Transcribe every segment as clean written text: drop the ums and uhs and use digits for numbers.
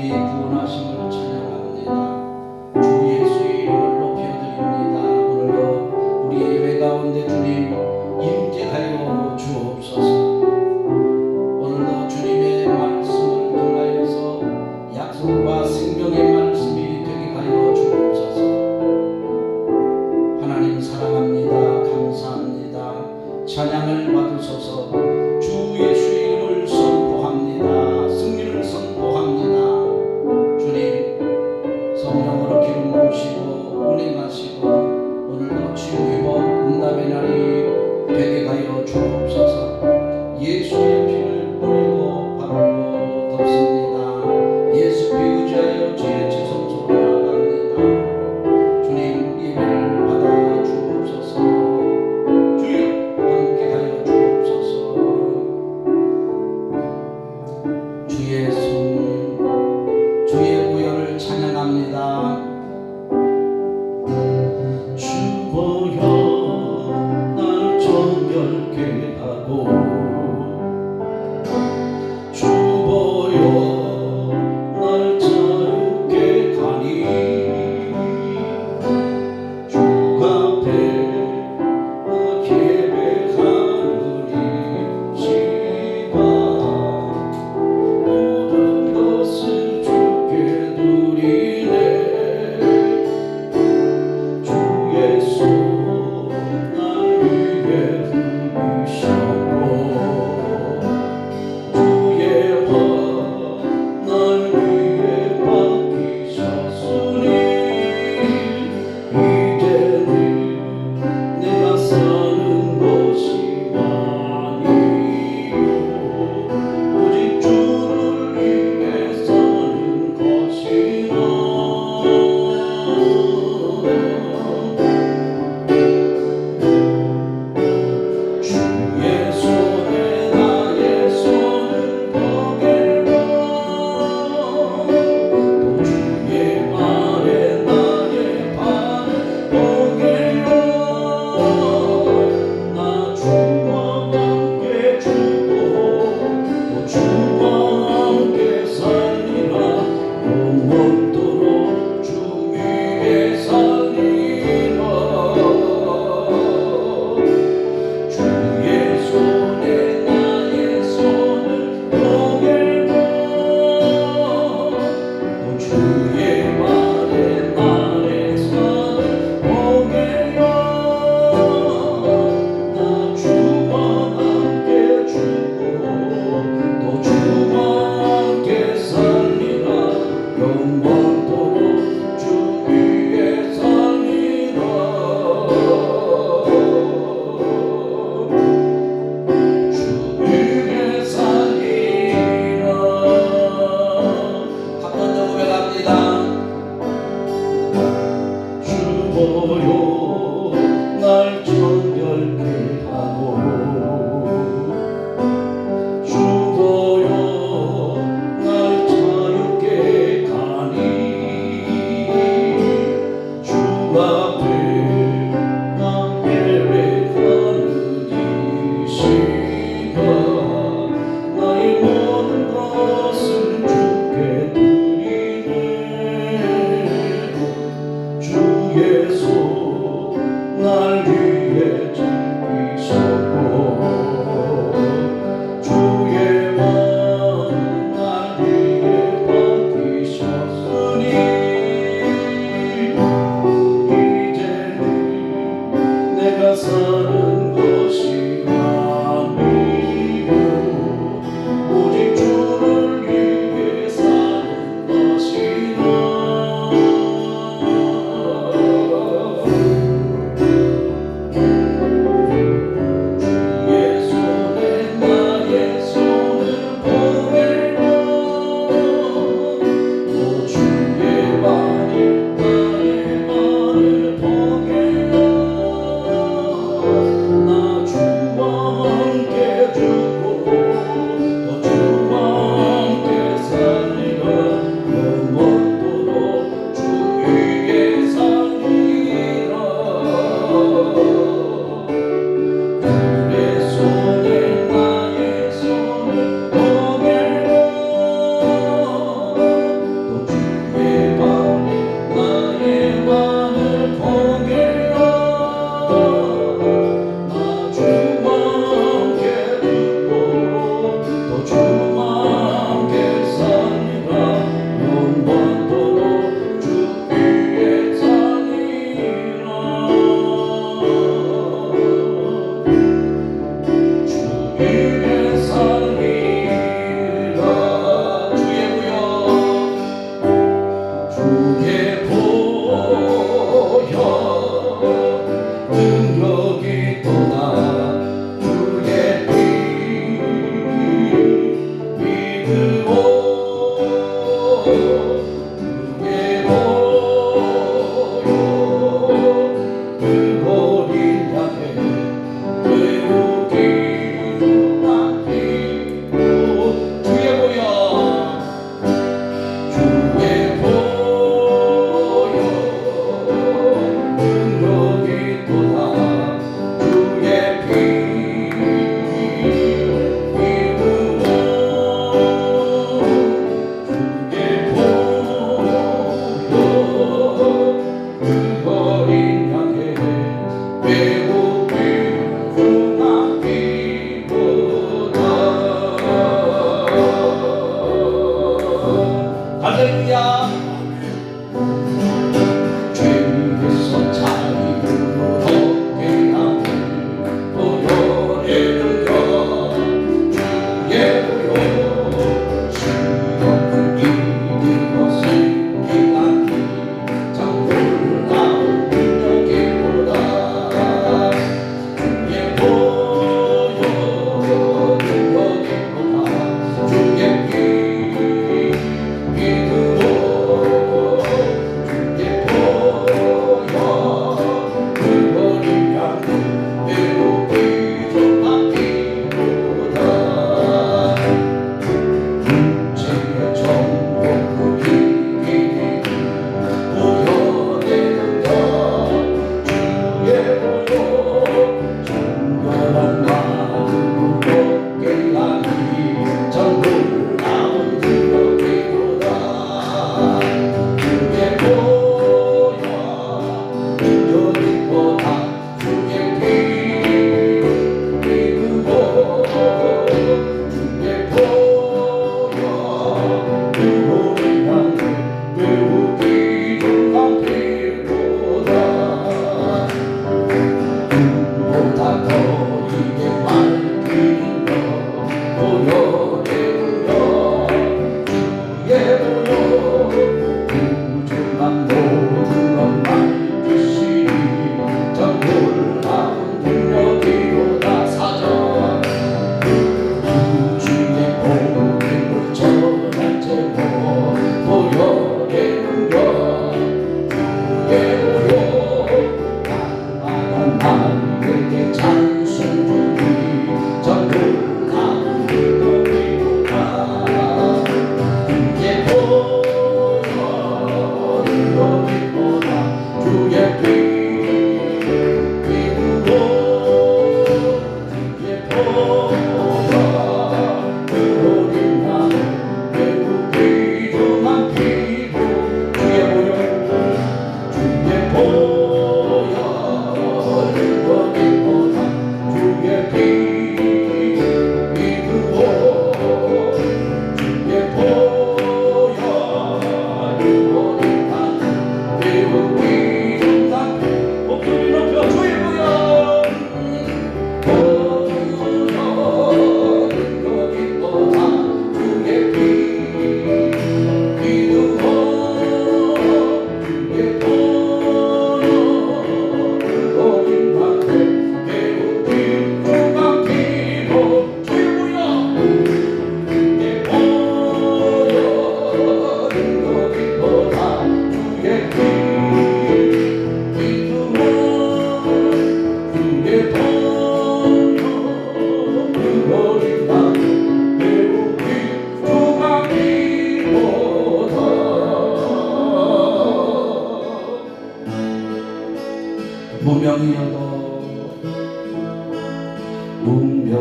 우리의 구원하심을 찬양합니다. 주 예수의 이름을 높여드립니다. 오늘도 우리 예배 가운데 주님 임재하여 주옵소서. 오늘도 주님의 말씀을 통하여서 약속과 생명의 말씀이 되게 하여 주옵소서. 하나님 사랑합니다. 감사합니다. 찬양을 받으소서. 주 예수의 이름을 선포합니다. 승리를 선포합니다. 주님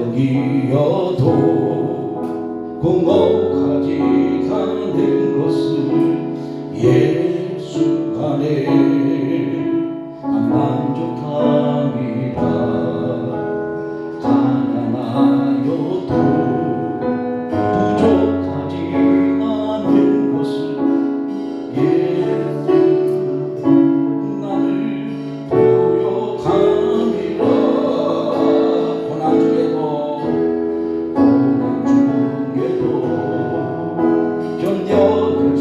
문명이어도 공복하지 않는 것을 예수 안에 난 만족합니다. 가난하여도 부족하지 않는 것을 예수 나를 고역합니다. 고난 중에도 견뎌낼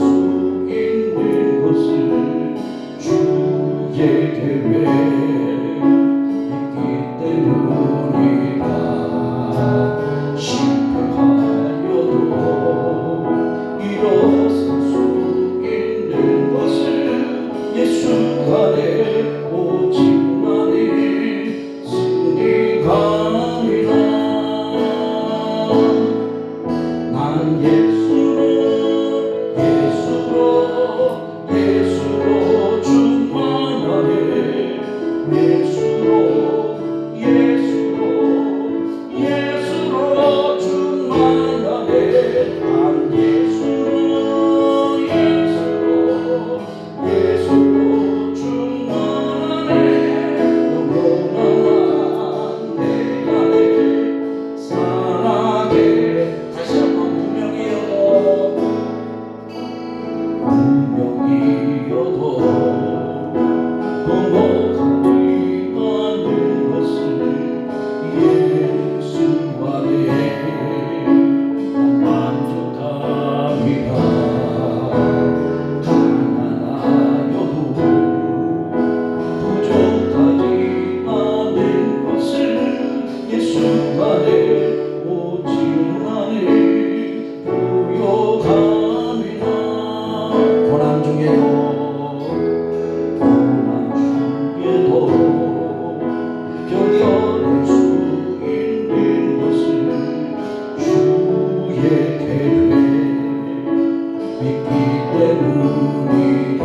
때문이라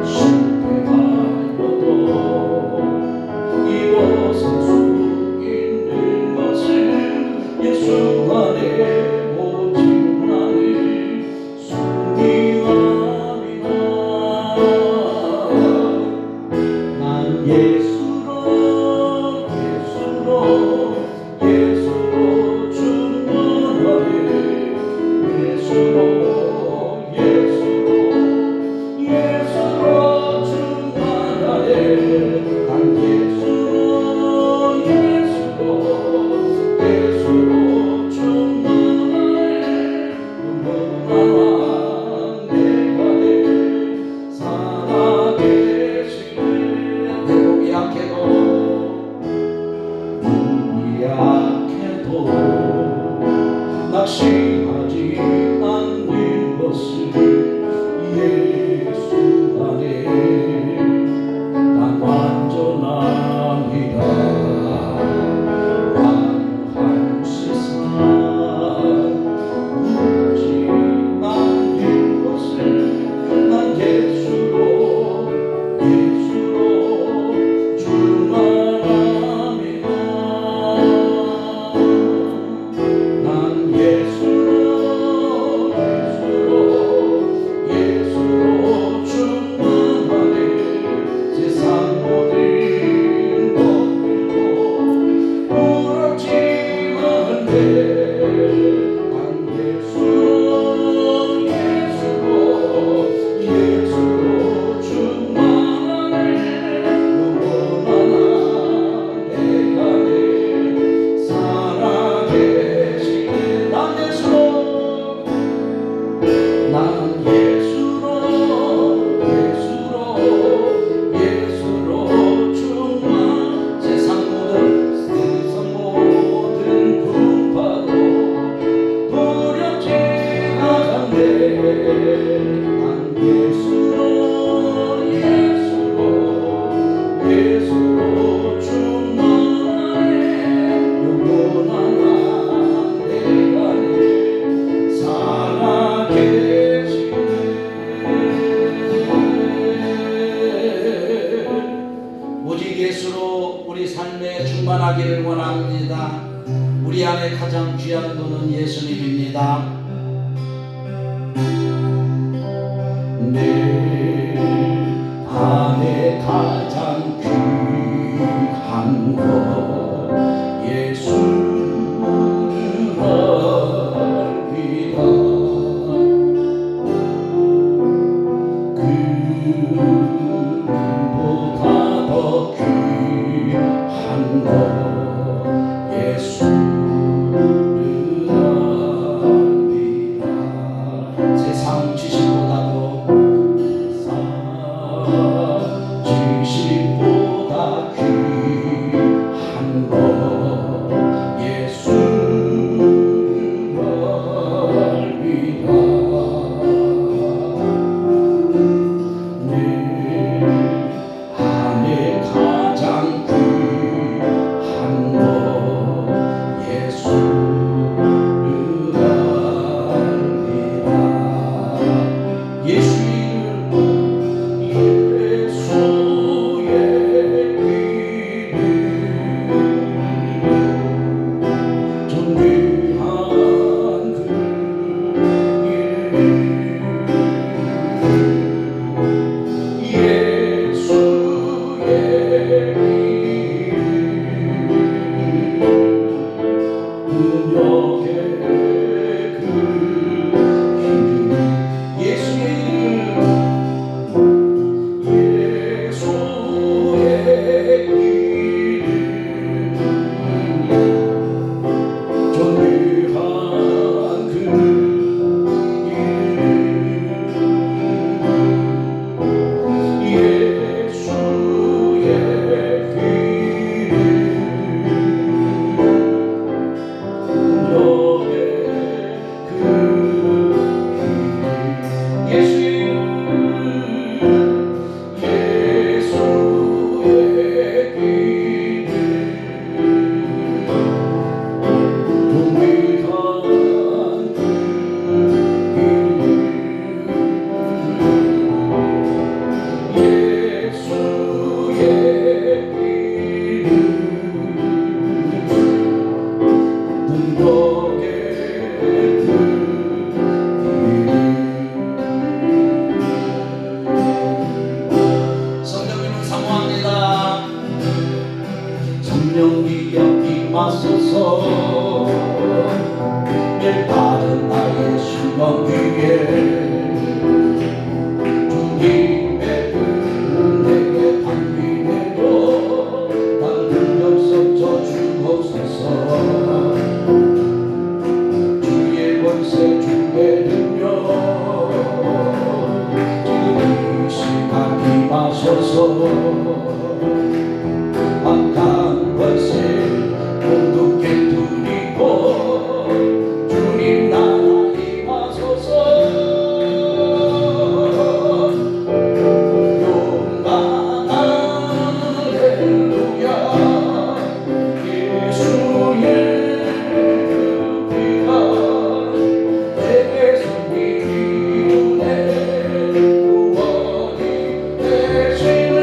실패하여도 일어설 수 있는 것은 예수 안에 오직 나를 승리함이라. 난 예수로 충만하네. 예수로 충만하네. 난 예수로 충만하네. 영원한 내 안에 살아계시네. 내 몸이 약해도 낙심하지 않는 것을 예수 안에 난 완전합니다. 완한 세상 구하지 않는 것을 난 예수로 충만합니다. 난 예수로 충만하네. 세상 모든 것들도 부럽지만 돼. 난 예수로 충만하네. 영원한 내 안에 살아계시네. 난 예수로 충만. 세상 모든 풍파도 두렵지 않네. 난 예수로 충만해. 영원한 내 안에 살아계시네. 오직 예수로 우리 삶에 충만하기를 원합니다. 우리 안에 가장 귀한 분은 예수님입니다. 내 안에 가장 귀한 것 예수를 알리라. 그보다 더 귀한 것 예수를 알리라. 세상 지식보다도 귀한 것 예수를 알리라. 내 안에 가장 귀한 것 예수를 알리라. 예수의 주님의 뜻은 내게 담비네요 난 긍정서쳐 주옵소서 주의 권세 주의 능력 지금 이 시간 임하소서 악한 권세 모두 깨뜨리고 주님 나라 임하소서 용감한 할렐루야 예수의 피가 내게서 이루네 구원이 되시네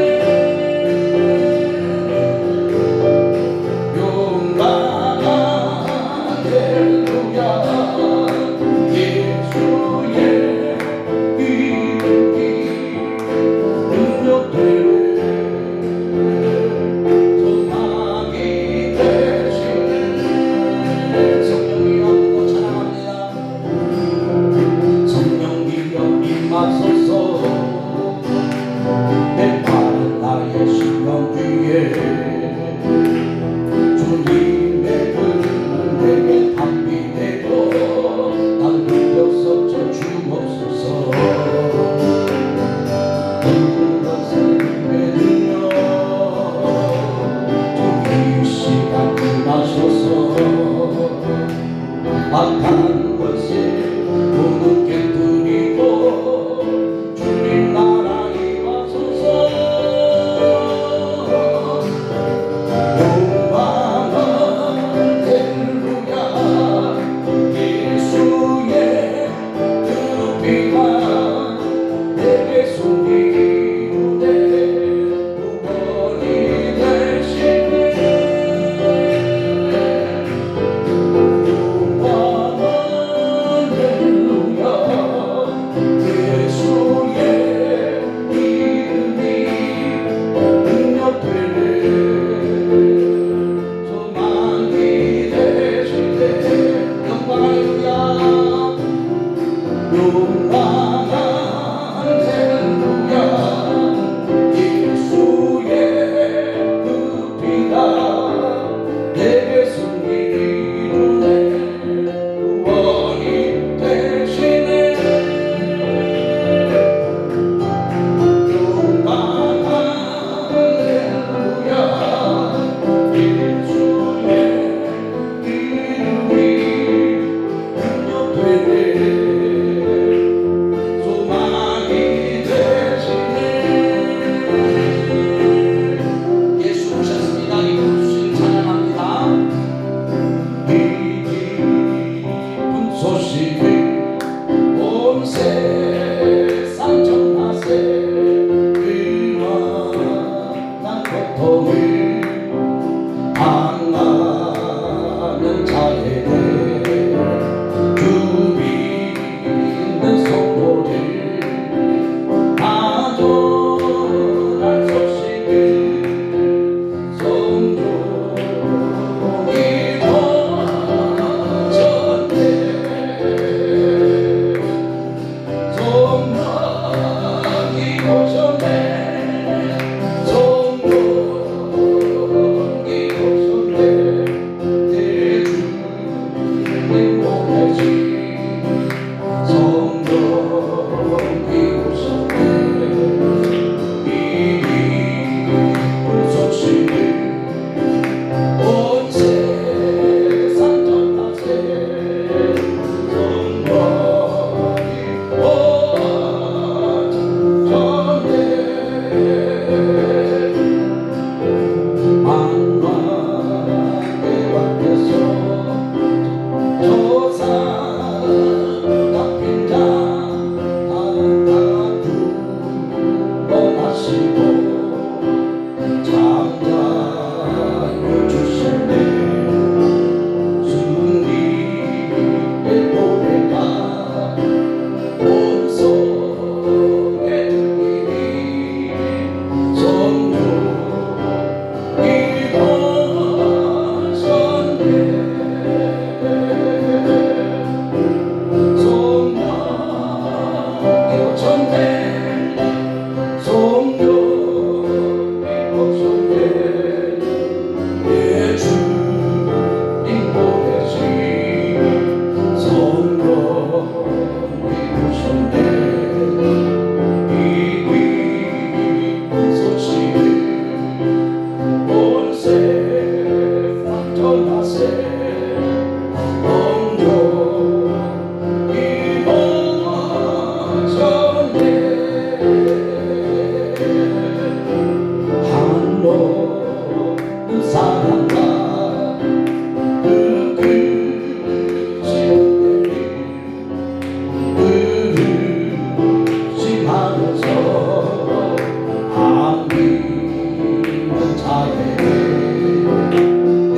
보셨네 성령이 보셨네 내 주님 보내신 성령이 보셨네 이 기쁜 소식을 온 세상 전하세 사랑과 그 의심하면서 안기는 자에게 내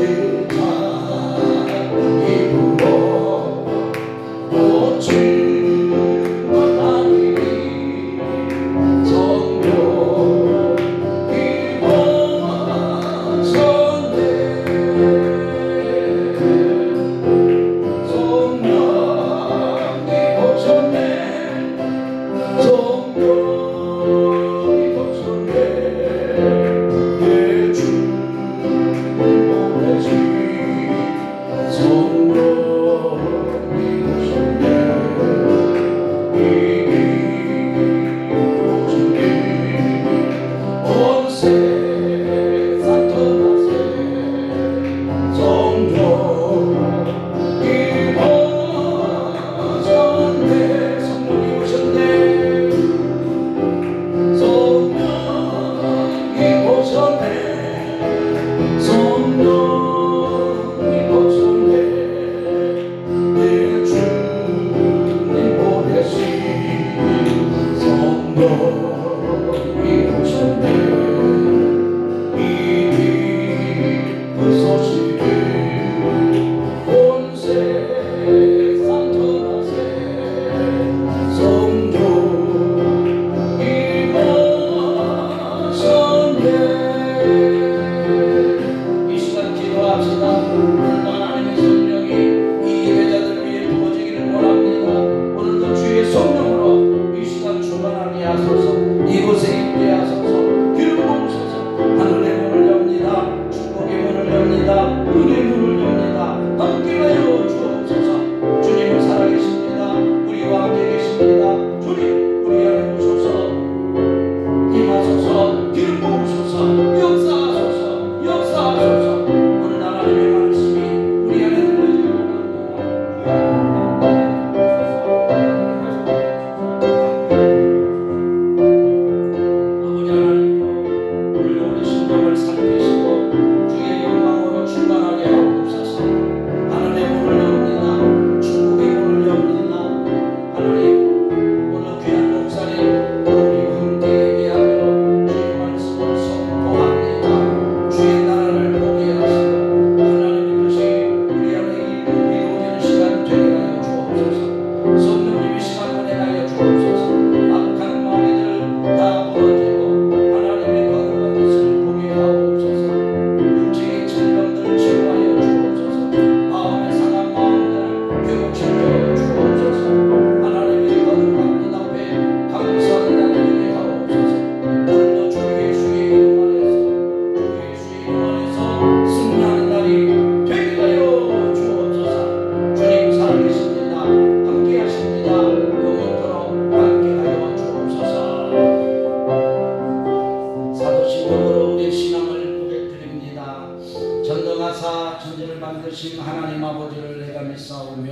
자입으로 꽃을 만나니 성령이 보셨네 성령이 보셨네 성령이 보셨네 내 주님 보내신 성령이 보셨네 이 기쁘신 온 세상 떠나세 성령이 보셨네 성령이 오셨네 성령이 보셨네 성령이 보셨네 내 주님 보내신 성령이 보셨네 이 기쁜 소식을 온 세상 전하세 성령이 보셨네 이 시간 기도합시다. 오늘도 하나님의 성령이 이 예배자들 위해 부어지기를 원합니다. 오늘도 주의 성령으로 이 시간 충만하게 하소서. 이곳에 있게 하소서. 기름 부으소서. 하늘의 문을 엽니다. 축복의 문을 엽니다. 은혜의 문을 엽니다. 함께하여 주옵소서. 주님은 살아계십니다. 우리와 함께 계십니다. 주님 우리 안에 오소서. 임하소서. 기름 부으소서. 역사하소서. 역사하소서. 오늘 하나님의 말씀이 우리 안에 들려지고 아버지 하나님여 오늘 우리 심령을 살피시고 주의 영광으로 충만하게 하옵소서. 하늘의 문을 엽니다. 축복의 문을 엽니다. 하나님 오늘 귀한 목사님 우리 함께 얘기하며 주의 말씀을 선포합니다. 주의 나라를 보게 하시고 하나님의 뜻이 우리 안에 이루어지는 시간 되게 하여 주옵소서. 성령님의 시간 보내하여 주옵소서. 악한 마귀들 다 부러지고 하나님의 거룩한 뜻을 보게 하옵소서. 육체의 질병들 치유하여 주옵소서. 마음의 상한 마음들 회복시켜 주옵소서. 하나님의 거룩한 뜻 앞에 감사하는 날이 되게 하옵소서. 오늘도 주 예수의 이름 안에서 주 예수의 이름 안에서 승리하는 날이 되게 하여 주옵소서. 주님 살아계십니다. 함께하십니다. 영원토록 함께하여 주옵소서. 사도신경으로 우리의 신앙을 고백드립니다. 전능하사 천지를 만드신 하나님 아버지를 내가 믿사오며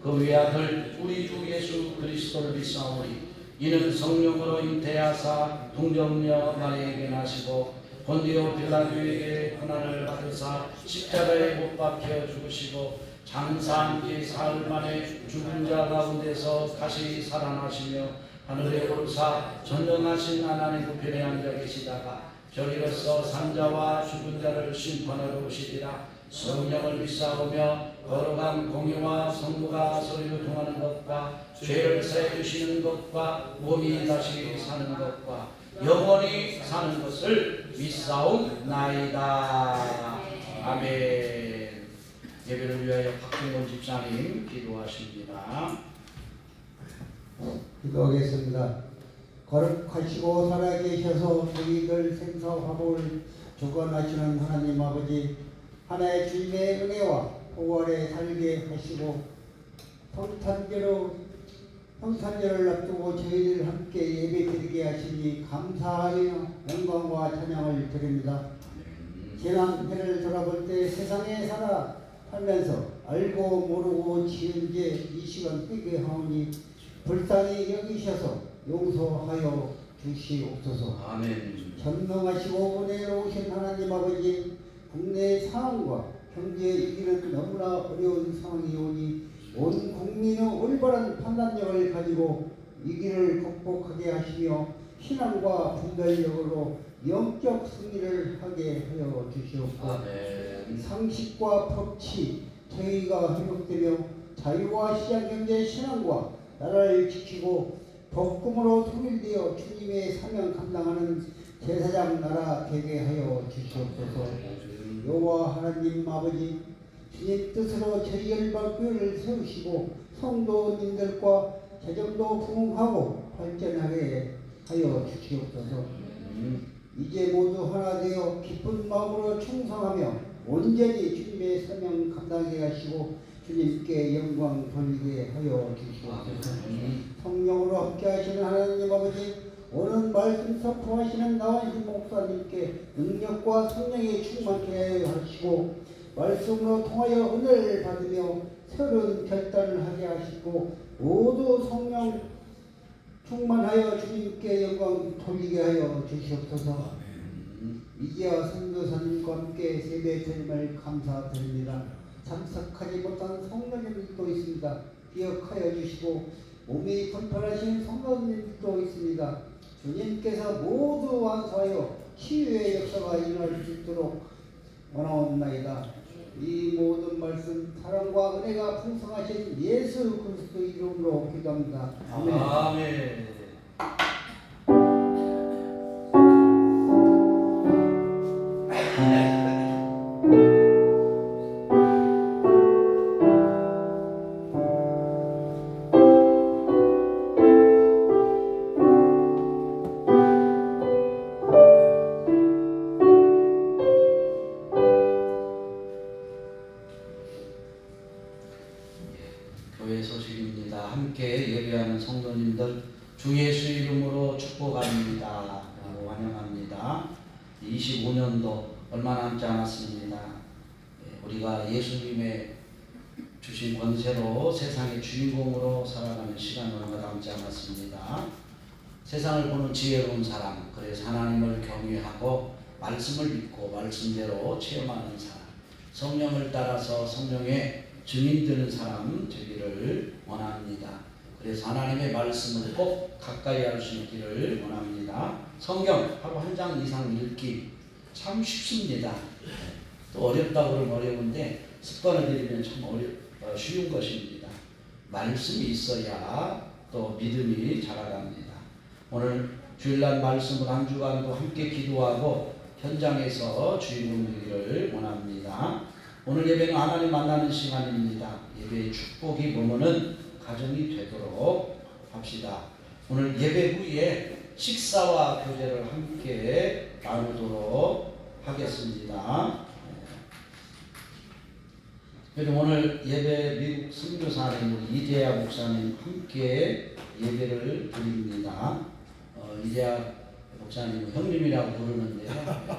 그 외아들 우리 주 예수 그리스도를 믿사오니 이는 성령으로 잉태하사 동정녀 마리에게 나시고 본디오 빌라도에게 고난을 받으사 십자가에 못 박혀 죽으시고 장사한 지 사흘 만에 죽은 자 가운데서 다시 살아나시며 하늘에 오르사 전능하신 하나님 우편에 앉아 계시다가 저리로서 산자와 죽은 자를 심판하러 오시리라. 성령을 믿사오며 거룩한 공의와 성부가 서로 통하는 것과 죄를 사해주시는 것과 몸이 다시 사는 것과 영원히 사는 것을 믿사옵나이다. 아멘. 예배를 위하여 박종원 집사님 기도하십니다. 기도하겠습니다. 거룩하시고 살아계셔서 저희들 생사화복을 주관하시는 하나님 아버지, 하나의 주님의 은혜와 보호 아래 살게 하시고 성탄절을 앞두고 저희들 함께 예배드리게 하시니 감사하며 영광과 찬양을 드립니다. 지난 해를 돌아볼 때 세상에 살아가면서 알고 모르고 지은 죄 이 시간 회개하오니 불쌍히 여기셔서 용서하여 주시옵소서. 아멘. 전능하시고 은혜로우신 하나님 아버지, 국내 상황과 경제 위기는 너무나 어려운 상황이 오니 온 국민의 올바른 판단력을 가지고 위기를 극복하게 하시며 신앙과 분별력으로 영적 승리를 하게 하여 주시옵고, 상식과 법치 정의가 회복되며 자유와 시장경제 신앙과 나라를 지키고 복음으로 통일되어 주님의 사명 감당하는 제사장 나라 되게 하여 주시옵소서. 여호와 하나님 아버지, 주님 뜻으로 저희 열방교회를 세우시고 성도님들과 재정도 부흥하고 발전하게 하여 주시옵소서. 이제 모두 하나 되어 기쁜 마음으로 충성하며 온전히 주님의 사명 감당하게 하시고 주님께 영광 돌리게 하여 주시옵소서. 성령으로 함께 하시는 하나님 아버지, 오늘 말씀 선포하시는 나완신 목사님께 능력과 성령이 충만케 하시고 말씀으로 통하여 은혜를 받으며 새로운 결단을 하게 하시고 모두 성령 충만하여 주님께 영광 돌리게 하여 주시옵소서. 이제야 선교사님과 함께 세배 드림을 감사드립니다. 참석하지 못한 성도님들도 있습니다. 기억하여 주시고 몸이 불편하신 성도님들도 있습니다. 주님께서 모두 완수하여 치유의 역사가 일어날 수 있도록 원하옵나이다. 이 모든 말씀 사랑과 은혜가 풍성하신 예수 그리스도 이름으로 기도합니다. 아멘. 아멘. 교회 소식입니다. 함께 예배하는 성도님들 주 예수 이름으로 축복합니다. 그리고 환영합니다. 25년도 얼마 남지 않았습니다. 우리가 예수님의 주신 권세로 세상의 주인공으로 살아가는 시간 얼마 남지 않았습니다. 세상을 보는 지혜로운 사람, 그래서 하나님을 경외하고 말씀을 믿고 말씀대로 체험하는 사람, 성령을 따라서 성령의 증인 되는 사람 되기를 원합니다. 그래서 하나님의 말씀을 꼭 가까이 할 수 있기를 원합니다. 성경 하루 한 장 이상 읽기 참 쉽습니다. 또 어렵다고 그러면 어려운데 습관을 들이면 참 쉬운 것입니다. 말씀이 있어야 또 믿음이 자라갑니다. 오늘 주일날 말씀을 한 주간도 함께 기도하고 현장에서 주인공 되기를 원합니다. 오늘 예배는 하나님 만나는 시간입니다. 예배의 축복이 머무는 가정이 되도록 합시다. 오늘 예배 후에 식사와 교제를 함께 나누도록 하겠습니다. 그리고 오늘 예배 미국 선교사님 우리 이재하 목사님 함께 예배를 드립니다. 이재하 목사님은 형님이라고 부르는데요.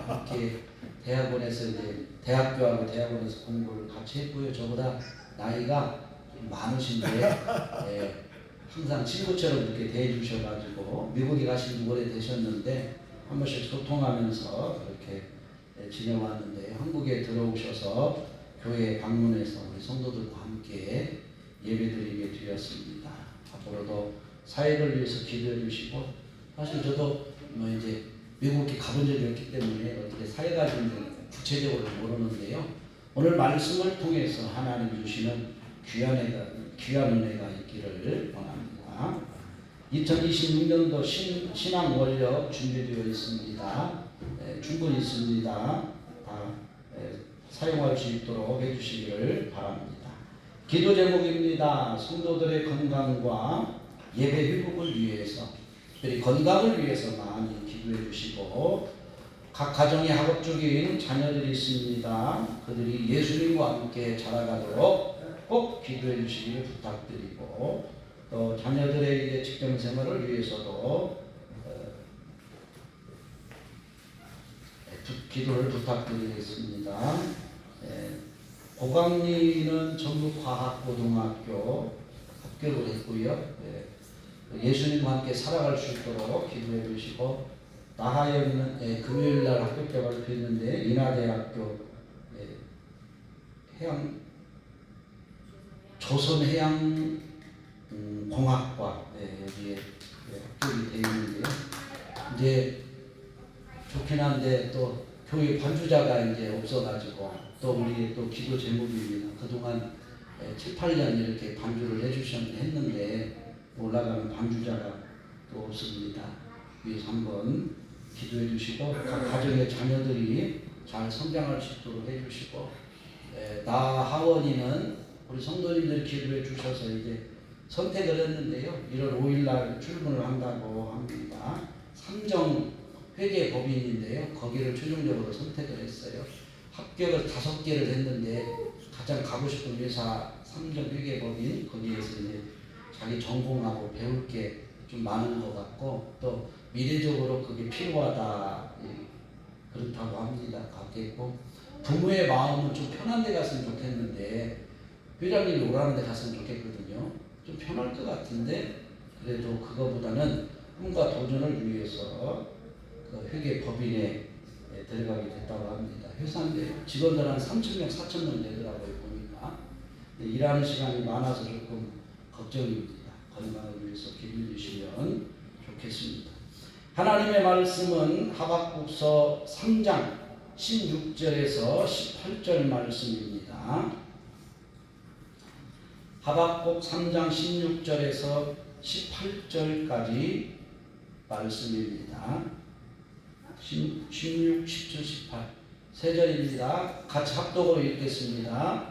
함께 대학원에서 이제 대학교하고 대학원에서 공부를 같이 했고요. 저보다 나이가 많으신데 항상 친구처럼 이렇게 대해주셔가지고 미국에 가신 지 오래되셨는데 한 번씩 소통하면서 그렇게 지내왔는데 한국에 들어오셔서 교회에 방문해서 우리 성도들과 함께 예배드리게 되었습니다. 앞으로도 사역을 위해서 기도해 주시고 사실 저도 이제 미국에 가본 적이 없기 때문에 어떻게 사역하는지 구체적으로 모르는데요. 오늘 말씀을 통해서 하나님 주시는 귀한 은혜가 있기를 원합니다. 2026년도 신앙 원력 준비되어 있습니다. 충분히 있습니다. 다 사용할 수 있도록 해주시기를 바랍니다. 기도 제목입니다. 성도들의 건강과 예배 회복을 위해서 특별히 건강을 위해서 많이 기도해 주시고, 각 가정에 학업중인 자녀들이 있습니다. 그들이 예수님과 함께 자라가도록 꼭 기도해 주시기를 부탁드리고, 또 자녀들의 이제 직장 생활을 위해서도 기도를 부탁드리겠습니다. 고강리는 전북과학고등학교 합격을 했고요. 예수님과 함께 살아갈 수 있도록 기도해 주시고, 나하연은 금요일날 합격자 발표했는데 인하대학교 조선해양공학과 여기에 합격이 되어 있는데요. 이제 좋긴 한데 또 교회 반주자가 이제 없어가지고 또 우리 또 기도 제목입니다. 그동안 7, 8년 이렇게 반주를 했는데 올라가는 반주자가 또 없습니다. 위에서 한번 기도해 주시고, 각 가정의 자녀들이 잘 성장할 수 있도록 해주시고, 나하원이는 우리 성도님들이 기도해 주셔서 이제 선택을 했는데요. 1월 5일 날 출근을 한다고 합니다. 삼정 회계법인인데요. 거기를 최종적으로 선택을 했어요. 합격을 5개를 했는데 가장 가고 싶은 회사 삼정 회계법인, 거기에서 이제 자기 전공하고 배울 게 좀 많은 것 같고, 또 미래적으로 그게 필요하다 그렇다고 합니다. 같겠고, 부모의 마음은 좀 편한 데 갔으면 좋겠는데 회장님이 오라는 데 갔으면 좋겠거든요. 좀 편할 것 같은데, 그래도 그거보다는 꿈과 도전을 위해서 그 회계법인에 들어가게 됐다고 합니다. 회사인데 직원들 한 3,000명, 4,000명 되더라고요, 보니까. 일하는 시간이 많아서 조금 걱정입니다. 건강을 위해서 기도해 주시면 좋겠습니다. 하나님의 말씀은 하박국서 3장 16절에서 18절 말씀입니다. 하박국 3장 16절에서 18절까지 말씀입니다. 16, 17, 18 세 절입니다. 같이 합독으로 읽겠습니다.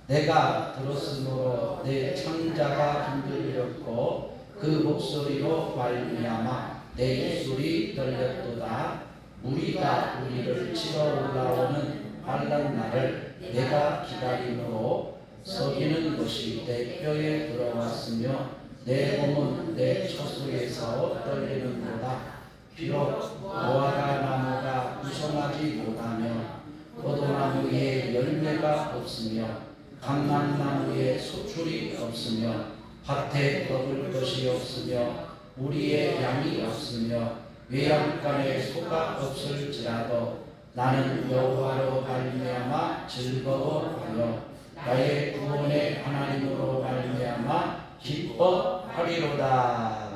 내가 들었으므로 내 창자가 흔들렸고 그 목소리로 말미암아 내 입술이 떨렸도다. 무리가 우리를 치러 올라오는 환난 날을 내가 기다림으로 썩이는 것이 내 뼈에 들어왔으며 내 몸은 내 처소에서 떨리는도다. 비록 무화과 나무가 무성하지 못하며 포도나무에 열매가 없으며 감람나무에 소출이 없으며 밭에 먹을 것이 없으며 우리의 양이 없으며 외양간에 소가 없을지라도 나는 여호와로 말미암아 즐거워하여 나의 구원의 하나님으로 말미암아 기뻐하리로다.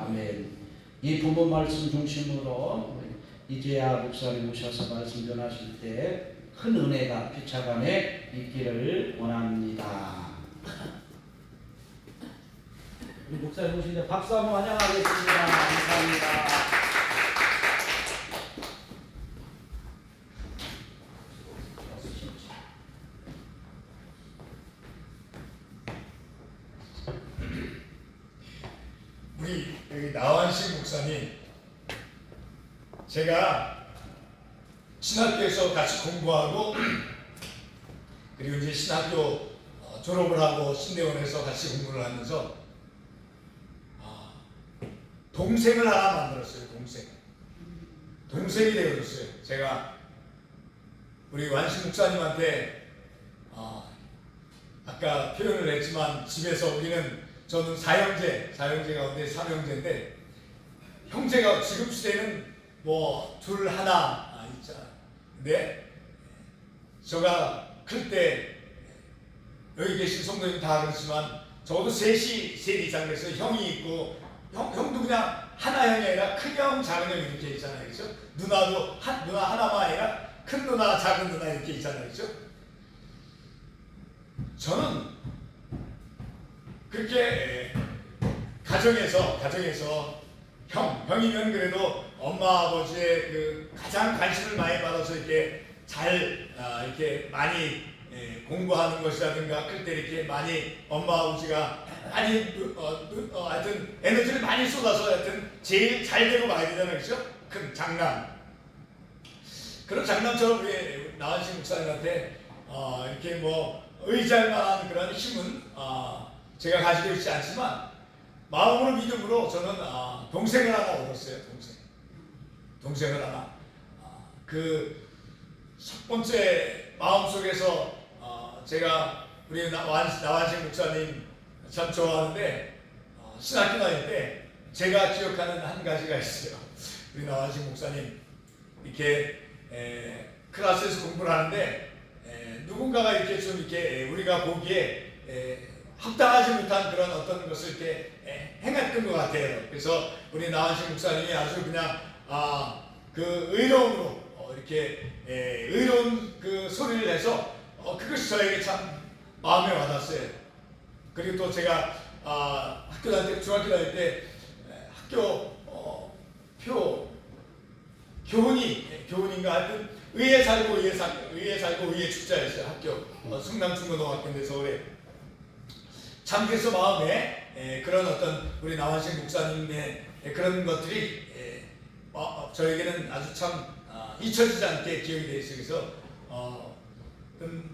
아멘. 이 부모 말씀 중심으로 이재야 목사님 오셔서 말씀 전하실 때 큰 은혜가 피차간에 있기를 원합니다. 우리 목사님 오시는데 박수 한번 환영하겠습니다. 감사합니다. 우리 여기 나완식 목사님, 제가 신학교에서 같이 공부하고 그리고 이제 신학교 졸업을 하고 신대원에서 같이 공부를 하면서 동생을 하나 만들었어요. 동생이 되어줬어요. 제가 우리 완식 목사님한테 아까 표현을 했지만 집에서 저는 4형제 가운데 3형제인데 형제가 지금 시대는 뭐 둘 하나 있잖아. 근데 제가 클 때 여기 계신 성도님 다 그렇지만 적어도 셋 이상 돼서 형이 있고 형도 그냥 하나 형이 아니라 큰 형, 작은 형 이렇게 있잖아요. 그렇죠? 누나도 누나 하나만 아니라 큰 누나, 작은 누나 이렇게 있잖아요. 그렇죠? 저는 그렇게 가정에서 형이면 그래도 엄마 아버지의 그 가장 관심을 많이 받아서 이렇게 잘 이렇게 많이 공부하는 것이라든가 그때 이렇게 많이 엄마 아버지가 많이 하여튼 에너지를 많이 쏟아서 하여튼 제일 잘 되고 봐야 되잖아요, 그렇죠? 큰 장남. 그런 장남처럼 우리 나한식 목사님한테 이렇게 뭐 의지할 만한 그런 힘은 제가 가지고 있지 않지만 마음으로 믿음으로 저는 동생을 하나 얻었어요. 동생을 하나. 그 첫 번째 마음속에서 제가 우리 나완식 목사님 참 좋아하는데 신학교 다닐 때 제가 기억하는 한 가지가 있어요. 우리 나완식 목사님 이렇게 클래스에서 공부를 하는데 누군가가 이렇게 좀 이렇게 우리가 보기에 합당하지 못한 그런 어떤 것을 이렇게 행했던 것 같아요. 그래서 우리 나완식 목사님이 아주 그냥 그 의로움으로 이렇게 의로운 그 소리를 해서 그것이 저에게 참 마음에 와닿았어요. 그리고 또 제가 학교 다닐 때, 중학교 다닐 때 학교 교훈인가 하여튼 의에 살고 의에 죽자였어요. 학교 성남중고등학교인데 서울에. 참 그래서 마음에 그런 어떤 우리 나완식 목사님의 그런 것들이 저에게는 아주 참 잊혀지지 않게 기억이 되어 있어요. 그래서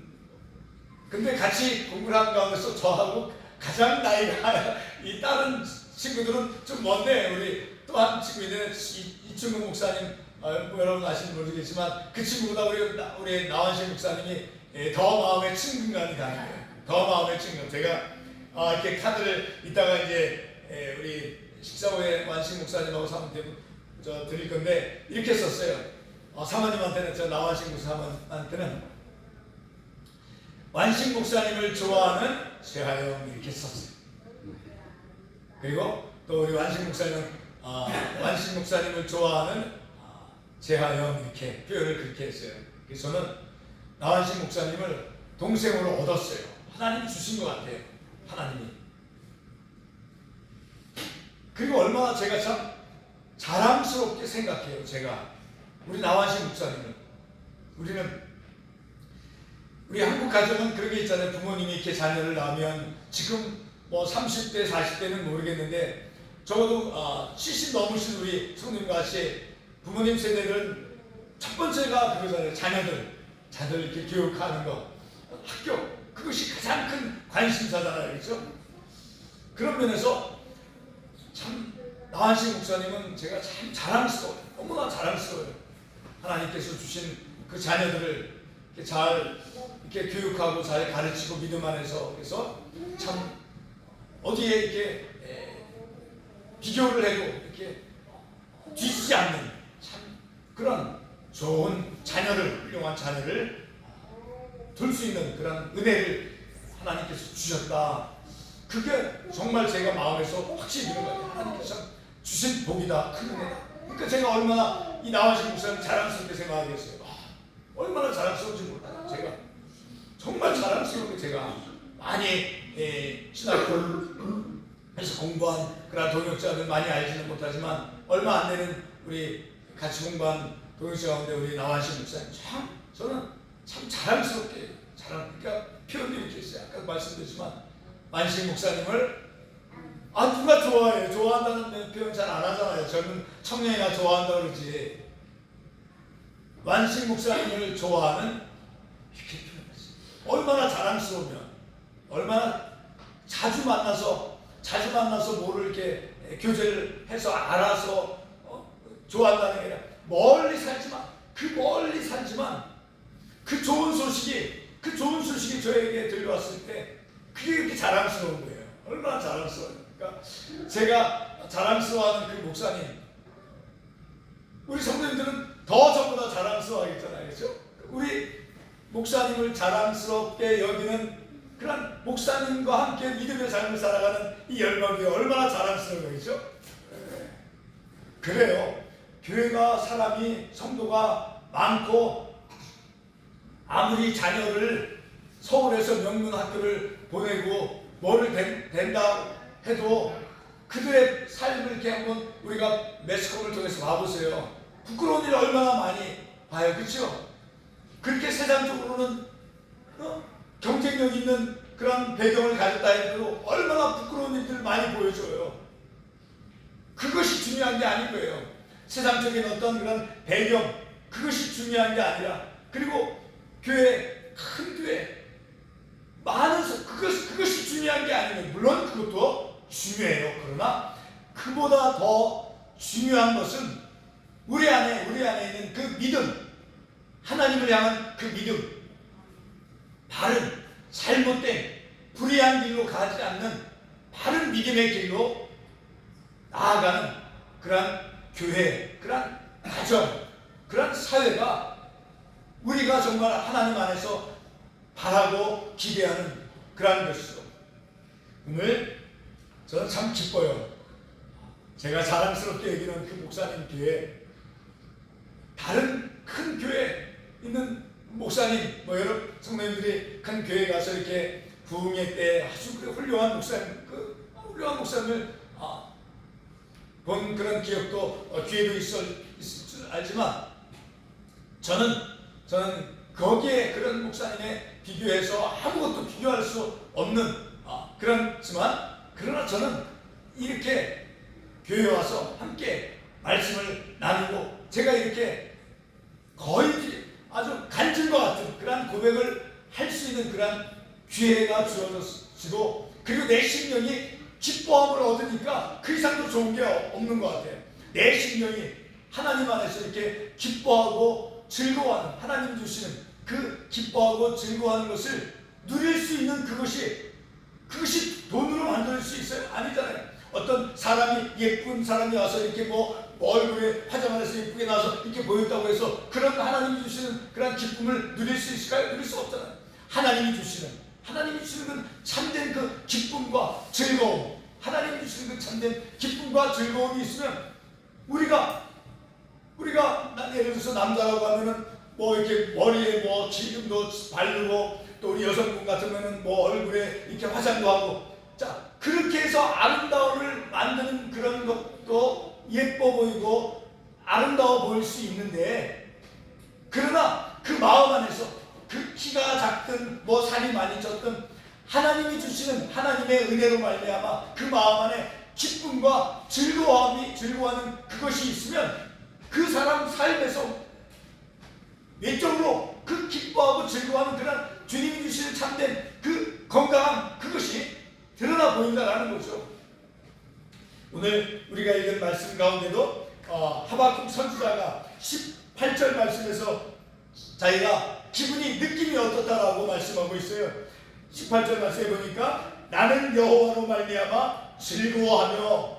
근데 같이 공부를 하는 가운데서 저하고 가장 나이가 이 다른 친구들은 좀 먼데 우리 또 한 친구 있는데 이충근 목사님 여러분 아시는 모르겠지만 그 친구보다 우리 나완식 목사님이 더 마음의 친근감이 가는 거예요. 더 마음의 친근감. 제가 이렇게 카드를 이따가 이제 우리 식사 후에 완식 목사님하고 사모님 드릴 건데 이렇게 썼어요. 사모님한테는 저 나완식 목사님한테는 완식 목사님을 좋아하는 재하영 이렇게 썼어요. 그리고 또 우리 완식 목사님은 완식 목사님을 좋아하는 재하영 이렇게 표현을 그렇게 했어요. 그래서 저는 나완식 목사님을 동생으로 얻었어요. 하나님 주신 것 같아요. 하나님이. 그리고 얼마나 제가 참 자랑스럽게 생각해요. 제가 우리 나완식 목사님을. 우리 한국 가정은 그런 게 있잖아요. 부모님이 이렇게 자녀를 낳으면 지금 뭐 30대, 40대는 모르겠는데 적어도 70 넘으신 우리 성님과 같이 부모님 세대들은 첫 번째가 그거잖아요. 자녀들 이렇게 교육하는 거. 학교. 그것이 가장 큰 관심사잖아요. 그렇죠? 그런 면에서 참 나완식 목사님은 제가 참 자랑스러워요. 너무나 자랑스러워요. 하나님께서 주신 그 자녀들을 이렇게 잘 이렇게 교육하고 잘 가르치고 믿음 안에서 그래서 참 어디에 이렇게 비교를 해도 이렇게 뒤지지 않는 참 그런 좋은 자녀를 훌륭한 자녀를 둘 수 있는 그런 은혜를 하나님께서 주셨다. 그게 정말 제가 마음에서 확실히 믿는 거예요. 하나님께서 주신 복이다. 큰 은혜다. 그러니까 제가 얼마나 이 나완식 목사님 자랑스럽게 생각하겠어요. 얼마나 자랑스러운지 몰라요. 제가 정말 자랑스럽게 제가 많이 신학교에서 공부한 그런 동역자들 많이 알지는 못하지만 얼마 안 되는 우리 같이 공부한 동역자 가운데 우리 나완식 목사님 참 저는 참 자랑스럽게 그러니까 표현도 이렇게 있어요. 아까 말씀드렸지만 완식 목사님을 누가 좋아해요? 좋아한다는 표현 잘 안 하잖아요. 젊은 청년이나 좋아한다고 그러지. 완식 목사님을 좋아하는 이렇게 표현했어요. 얼마나 자랑스러우면 얼마나 자주 만나서 뭐를 이렇게 교제를 해서 알아서 좋아한다는 게 아니라 멀리 살지만 그 좋은 소식이 저에게 들려왔을 때 그게 이렇게 자랑스러운 거예요. 얼마나 자랑스러워요. 그러니까 제가 자랑스러워하는 그 목사님, 우리 성도님들은 더 저보다 자랑스러워하겠잖아요. 그렇죠? 우리 목사님을 자랑스럽게 여기는 그런 목사님과 함께 믿음의 삶을 살아가는 이 열방이 얼마나 자랑스러운 거죠? 그래요. 교회가 사람이 성도가 많고 아무리 자녀를 서울에서 명문 학교를 보내고 뭐를 된다 해도 그들의 삶을 이렇게 한번 우리가 매스컴을 통해서 봐보세요. 부끄러운 일을 얼마나 많이 봐요. 그렇죠? 그렇게 세상적으로는 경쟁력 있는 그런 배경을 가졌다 해도 얼마나 부끄러운 일들을 많이 보여줘요. 그것이 중요한 게 아닌 거예요. 세상적인 어떤 그런 배경, 그것이 중요한 게 아니라, 그리고 교회, 큰 교회, 많은 그것이 중요한 게 아니에요. 물론 그것도 중요해요. 그러나 그보다 더 중요한 것은 우리 안에 있는 그 믿음, 하나님을 향한 그 믿음, 바른, 잘못된, 불의한 길로 가지 않는 바른 믿음의 길로 나아가는 그러한 교회, 그러한 가정, 그러한 사회가 우리가 정말 하나님 안에서 바라고 기대하는 그러한 것이죠. 오늘 저는 참 기뻐요. 제가 자랑스럽게 여기는 그 목사님 교회, 다른 큰 교회 있는 목사님, 여러 성도님들이 큰 교회 가서 이렇게 부흥회 때 아주 훌륭한 목사님, 훌륭한 목사님을 본 그런 기억도 기회도 있을 줄 알지만, 저는 거기에 그런 목사님에 비교해서 아무것도 비교할 수 없는 그러나 저는 이렇게 교회에 와서 함께 말씀을 나누고, 제가 이렇게 거의 아주 간증과 같은 그런 고백을 할 수 있는 그런 기회가 주어졌고, 그리고 내 심령이 기뻐함을 얻으니까 그 이상도 좋은 게 없는 것 같아요. 내 심령이 하나님 안에서 이렇게 기뻐하고 즐거워하는, 하나님 주시는 그 기뻐하고 즐거워하는 것을 누릴 수 있는 그것이 돈으로 만들 수 있어요? 아니잖아요. 어떤 사람이, 예쁜 사람이 와서 이렇게 얼굴에 화장을 해서 예쁘게 나와서 이렇게 보였다고 해서 그런 하나님이 주시는 그런 기쁨을 누릴 수 있을까요? 누릴 수 없잖아요. 하나님이 주시는 그 참된 그 기쁨과 즐거움, 하나님이 주시는 그 참된 기쁨과 즐거움이 있으면 우리가 예를 들어서 남자라고 하면은 이렇게 머리에 기름도 바르고, 또 우리 여성분 같으면은 얼굴에 이렇게 화장도 하고, 자, 그렇게 해서 아름다움을 만드는 그런 것도 예뻐 보이고 아름다워 보일 수 있는데, 그러나 그 마음 안에서 그 키가 작든 살이 많이 쪘든 하나님이 주시는 하나님의 은혜로 말미암아 그 마음 안에 기쁨과 즐거워하는 그것이 있으면 그 사람 삶에서 외적으로 그 기뻐하고 즐거워하는 그런 주님이 주시는 참된 그 건강함, 그것이 드러나 보인다라는 거죠. 오늘 우리가 읽은 말씀 가운데도 하박국 선지자가 18절 말씀에서 자기가 느낌이 어떻다라고 말씀하고 있어요. 18절 말씀에 보니까 나는 여호와로 말미암아 즐거워하며,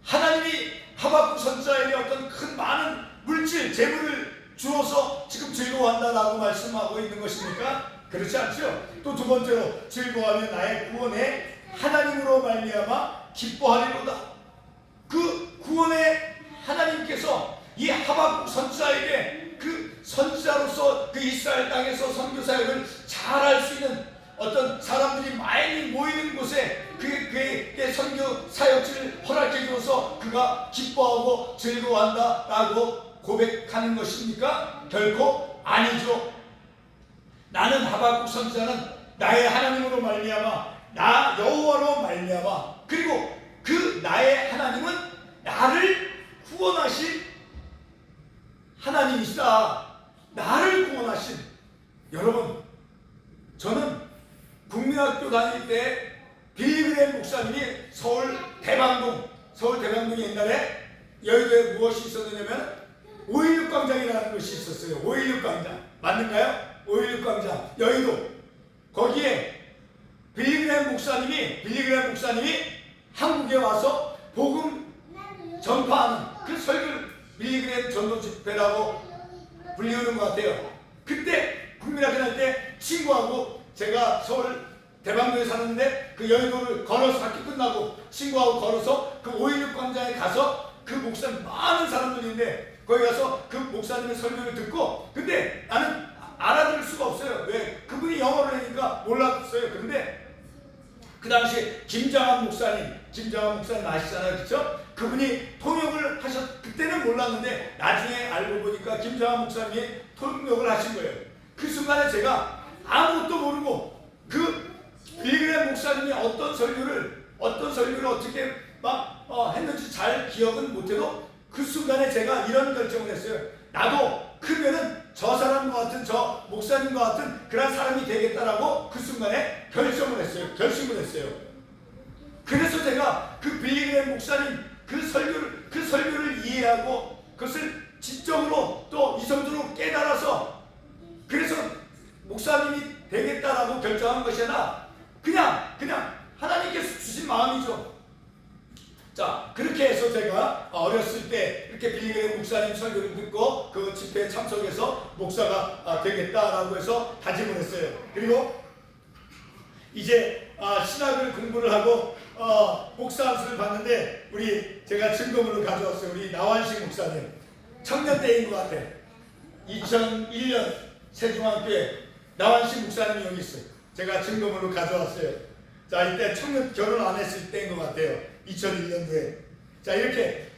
하나님이 하박국 선지자에게 어떤 큰 많은 물질, 재물을 주어서 지금 즐거워한다라고 말씀하고 있는 것입니까? 그렇지 않죠. 또 두 번째로 즐거워하며 나의 구원의 하나님으로 말미암아 기뻐하리로다. 그 구원의 하나님께서 이 하박국 선지자에게 그 선지자로서 그 이스라엘 땅에서 선교 사역을 잘할 수 있는 어떤 사람들이 많이 모이는 곳에 그에게 선교 사역지를 허락해 주어서 그가 기뻐하고 즐거워한다라고 고백하는 것입니까? 결코 아니죠. 나는 하박국 선지자는 나의 하나님으로 말미암아, 나 여호와로 말미암아, 그리고 그 나의 하나님은 나를 구원하신 하나님이시다. 나를 구원하신. 여러분, 저는 국민학교 다닐 때 빌리그램 목사님이 서울 대방동에 옛날에 여의도에 무엇이 있었느냐면 5.16 광장이라는 것이 있었어요. 5.16 광장 맞는가요? 5.16 광장 여의도, 거기에 빌리그램 목사님이 한국에 와서 복음 전파하는 그 설교, 빌리그램 전도 집회라고 불리우는 것 같아요. 그때 국민학교 다닐 때 친구하고, 제가 서울 대방동에 사는데 그 여의도를 걸어서 학교 끝나고 친구하고 걸어서 그 5.16 광장에 가서 그 목사님, 많은 사람들인데 거기 가서 그 목사님의 설교를 듣고, 근데 나는 알아들을 수가 없어요. 왜? 그분이 영어를 하니까 몰랐어요. 그런데 그 당시 김장한 목사님 아시잖아요, 그렇죠? 그분이 통역을 그때는 몰랐는데 나중에 알고 보니까 김장한 목사님이 통역을 하신 거예요. 그 순간에 제가 아무것도 모르고 그 빌리그램 목사님이 어떤 설교를 어떻게 막 했는지 잘 기억은 못해도 그 순간에 제가 이런 결정을 했어요. 나도 크면은 저 사람과 같은, 저 목사님과 같은 그런 사람이 되겠다라고 그 순간에 결심을 했어요. 그래서 제가 그 빌리그램 목사님 그 설교를 이해하고 그것을 지적으로 또 이성적으로 깨달아서 그래서 목사님이 되겠다라고 결정한 것이 아니라 그냥 하나님께서 주신 마음이죠. 자, 그렇게 해서 제가 어렸을 때 이렇게 빌리그램 목사님 설교를 듣고 그 집회에 참석해서 목사가 되겠다라고 해서 다짐을 했어요. 그리고 이제 신학을 공부를 하고 목사 안수를 받는데 제가 증거물로 가져왔어요. 우리 나완식 목사님 청년 때인 것 같아. 2001년 세중학교에 나완식 목사님이 여기 있어요. 제가 증거물로 가져왔어요. 자, 이때 청년 결혼 안 했을 때인 것 같아요. 2001년도에. 자, 이렇게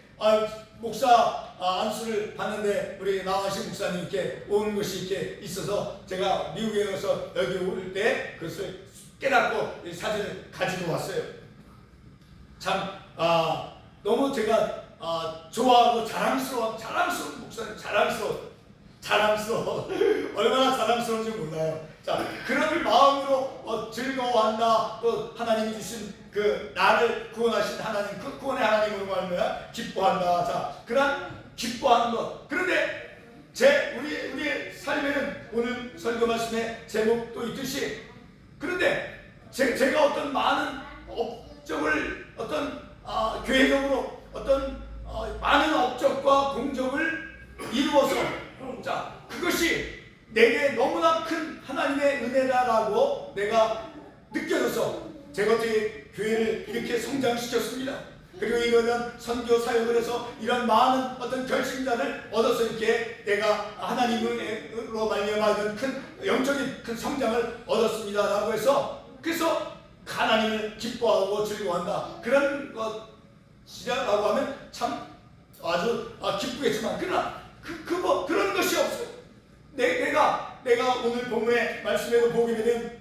목사 안수를 받는데 우리 나완식 목사님 이렇게 오는 것이 이렇게 있어서 제가 미국에 가서 여기 올 때 그것을 깨닫고 이 사진을 가지고 왔어요. 참 너무 제가 좋아하고 자랑스러운 목사님, 자랑스러워 얼마나 자랑스러운지 몰라요. 자, 그런 마음으로 즐거워한다. 또 하나님이 주신 그 나를 구원하신 하나님, 그 구원의 하나님으로 말미암아 기뻐한다. 자, 그런 기뻐하는 것. 그런데 우리의 삶에는 오늘 설교 말씀의 제목도 있듯이 그런데 제가 어떤 많은 업적을 교회적으로 많은 업적과 공적을 이루어서 자, 그것이 내게 너무나 큰 하나님의 은혜다라고 내가 느껴져서 제가 어떻게 교회를 이렇게 성장시켰습니다. 그리고 이런 선교 사역을 해서 이런 많은 결심자를 얻어서 이렇게 내가 하나님으로 말미암아 이런 큰 영적인 큰 성장을 얻었습니다라고 해서 그래서 하나님을 기뻐하고 즐거워한다. 그런 것이라고 하면 참 아주 기쁘겠지만 그러나 그런 것이 없어요. 내가 오늘 본문의 말씀에도 보게 되면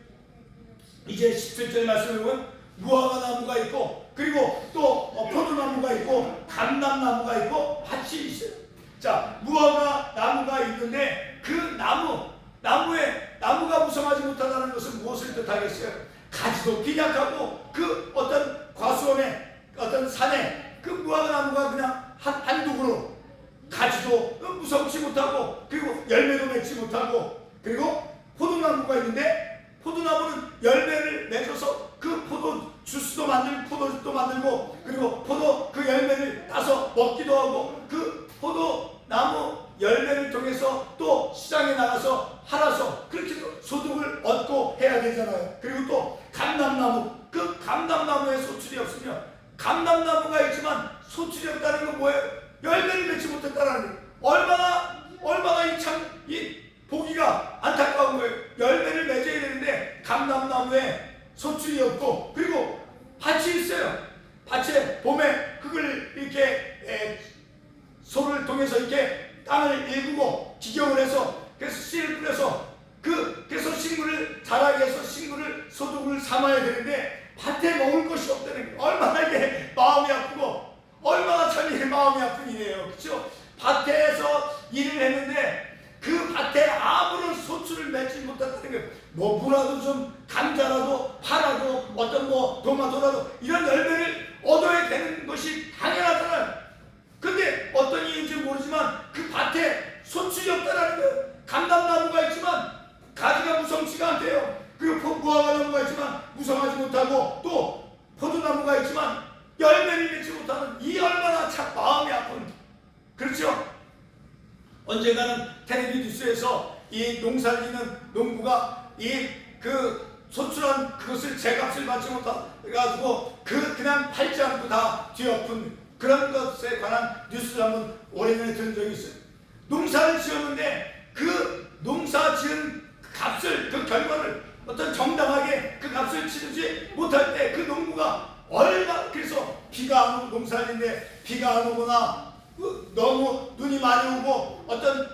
이제 17절 말씀에 보면 무화과 나무가 있고 그리고 또 포도나무가 있고 감람나무가 있고 밭이 있어요. 자, 무화과 나무가 있는데 그 나무가 무성하지 못하다는 것은 무엇을 뜻하겠어요? 가지도 빈약하고 그 어떤 과수원에 산에 그 무화과 나무가 그냥 한두 그루 가지도 무성치 못하고 그리고 열매도 맺지 못하고 그리고 포도나무가 있는데 포도나무는 열매를 맺어서 그 포도 주스도 만들고 포도주도 만들고 그리고 포도 그 열매를 따서 먹기도 하고 그 포도나무 열매를 통해서 또 시장에 나가서 팔아서 그렇게 소득을 얻고 해야 되잖아요. 그리고 또 감람나무 그 감람나무에 소출이 없으면 감람나무가 있지만 소출이 없다는 건 뭐예요? 열매를 맺지 못했다는 거예요. 얼마나 이 보기가 안타까운 거예요. 열매를 맺어야 되는데 감람나무에 소출이 없고 그리고 밭이 있어요. 밭에 봄에 그걸 이렇게 소를 통해서 이렇게 땅을 일구고 기경을 해서 그래서 씨를 뿌려서 그래서 식물을 자라게 해서 식물을 소득을 삼아야 되는데 밭에 먹을 것이 없다는 거예요. 얼마나 이게 마음이 아프고 얼마나 참 이게 마음이 아픈 일이에요. 그렇죠? 밭에서 일을 했는데 그 밭에 아무런 소출을 맺지 못했다는 거예요. 뭐 무라도 좀 감자라도 파라도 도마토라도 이런 열매를 얻어야 되는 것이 당연하잖아요. 근데 어떤 이유인지 모르지만 그 밭에 소출이 없다는 거예요. 감람나무가 있지만 가지가 무성치가 않대요. 그리고 무화과나무가 있지만 무성하지 못하고 또 포도나무가 있지만 열매를 맺지 못하는 이 얼마나 참 마음이 아픈 그렇죠? 언젠가는 텔레비 뉴스에서 이 농사를 짓는 농부가 그 소출한 그것을 제값을 받지 못해가지고 그냥 팔지 않고 다 뒤엎은 그런 것에 관한 뉴스를 한번 오래전에 들은 적이 있어요. 농사를 지었는데 그 농사 지은 값을 그 결과를 정당하게 그 값을 치르지 못할 때 그 농부가 그래서 비가 안 오고 농사를 짓는데 비가 안 오거나 너무 눈이 많이 오고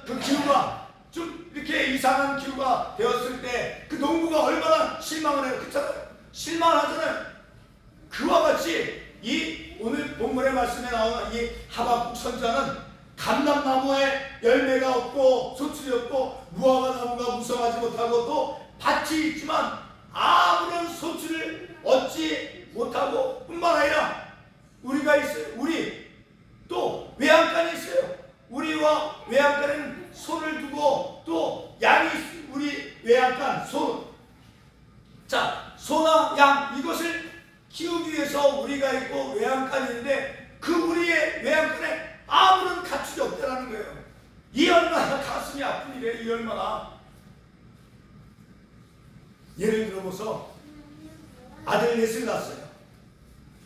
그 기후가 좀 이렇게 이상한 기후가 되었을 때 그 농부가 얼마나 실망을 해요. 그렇잖아요. 실망하잖아요. 그와 같이 이 오늘 본문의 말씀에 나오는 이 하박국 선지자는 감람나무에 열매가 없고 소출이 없고 무화과 나무가 무성하지 못하고 또 밭이 있지만 아무런 소출을 얻지 못하고 뿐만 아니라 우리가 있어요. 우리 또 외양간이 있어요. 우리와 외양간에는 소를 두고 또 양이 있어요. 우리 외양간 소. 자, 소나 양 이것을 키우기 위해서 우리가 있고 외양간이 있는데 그 우리의 외양간에 아무런 가축이 없다라는 거예요. 이 얼마나 가슴이 아픈 일이에요. 이 얼마나. 예를 들어보소 아들 넷을 낳았어요.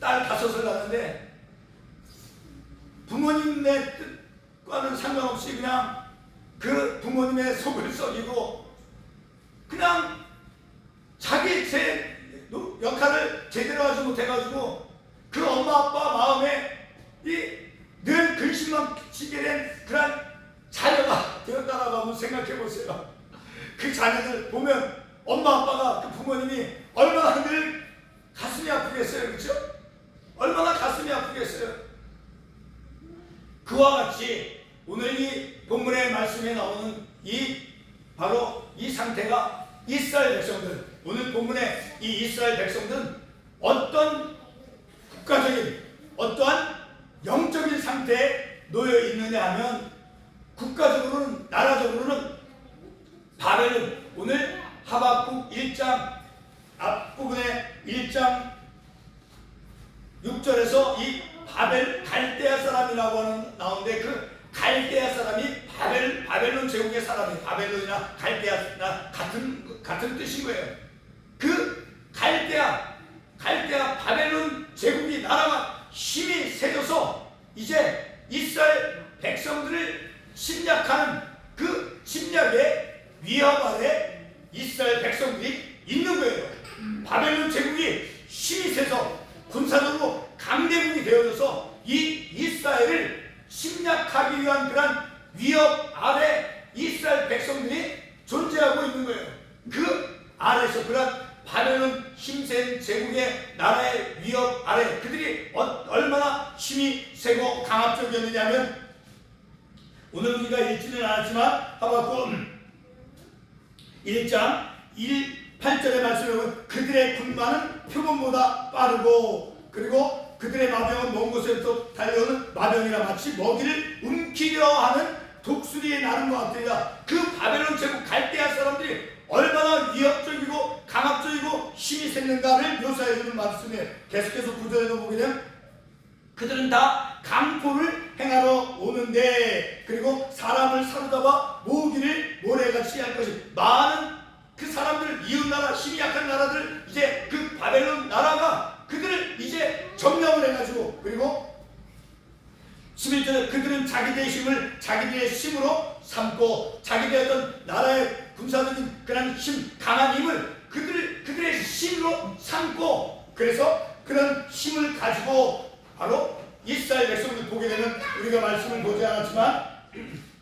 딸 5을 낳았는데 부모님의 뜻과는 상관없이 그냥 그 부모님의 속을 썩이고 그냥 자기 제 역할을 제대로 하지 못해가지고 그 엄마 아빠 마음에 늘 근심만 지게 된 그런 자녀가 되었다라고 한번 생각해 보세요. 그 자녀들 보면 엄마 아빠가 그 부모님이 얼마나 늘 가슴이 아프겠어요. 그렇죠? 얼마나 가슴이 아프겠어요. 그와 같이 오늘 이 본문의 말씀에 나오는 바로 이 상태가 이스라엘 백성들, 오늘 본문의 이 이스라엘 백성들은 어떤 국가적인 어떠한 영적인 상태에 놓여 있느냐 하면 국가적으로는 나라적으로는 바벨론, 오늘 하박국 1장 앞부분에 1장 6절에서 이 갈대아 사람이라고 나오는데 그 갈대아 사람이 바벨론 제국의 사람이 바벨론이나 갈대아나 같은 뜻인 거예요. 그 갈대아 바벨론 제국이 나라가 힘이 세져서 이제 이스라엘 백성들을 침략하는 그 침략의 위협 아래 이스라엘 백성들이 있는 거예요. 바벨론 제국이 힘이 세서 군사적으로 강대국이 되어져서 이 이스라엘을 침략하기 위한 그런 위협 아래 이스라엘 백성들이 존재하고 있는 거예요. 그 아래서 그런 바벨론 힘센 제국의 나라의 위협 아래 그들이 얼마나 힘이 세고 강압적이었느냐면 오늘 우리가 읽지는 않았지만 하박국 1장 8절의 말씀에 보면 그들의 군마는 표범보다 빠르고 그리고 그들의 마병은 먼 곳에서 달려오는 마병이라 마치 먹이를 움키려 하는 독수리의 나는 것 같으리라. 그 바벨론 제국 갈대아 사람들이 얼마나 위협적이고 강압적이고 힘이 셌는가를 묘사해주는 말씀에 계속해서 구절에도 보게 되면 그들은 다 강포를 행하러 오는데 그리고 사람을 사로잡아 모으기를 모래같이 할 것이 많은 그 사람들 이웃나라 힘이 약한 나라들 이제 그 바벨론 나라가 그들을 이제 점령을 해가지고 그리고 11절에 그들은 자기들의 힘을 자기들의 힘으로 삼고 자기들의 어떤 나라의 군사적인 그런 힘 강한 힘을 그들의 힘으로 삼고 그래서 그런 힘을 가지고 바로 이스라엘 백성들 보게 되면 우리가 말씀을 보지 않았지만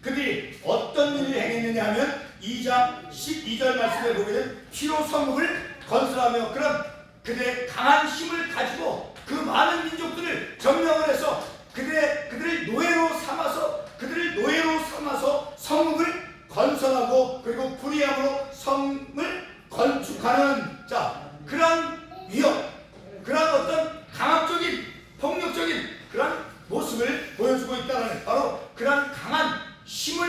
그들이 어떤 일을 행했느냐 하면 2장 12절 말씀에 보게 되면 피로 성읍을 건설하며 그런 그들의 강한 힘을 가지고 그 많은 민족들을 점령을 해서 그들을 노예로 삼아서 성읍을 건설하고 그리고 불의함으로 성을 건축하는 그런 위협, 그런 어떤 강압적인 폭력적인 그런 모습을 보여주고 있다는 바로 그런 강한 힘을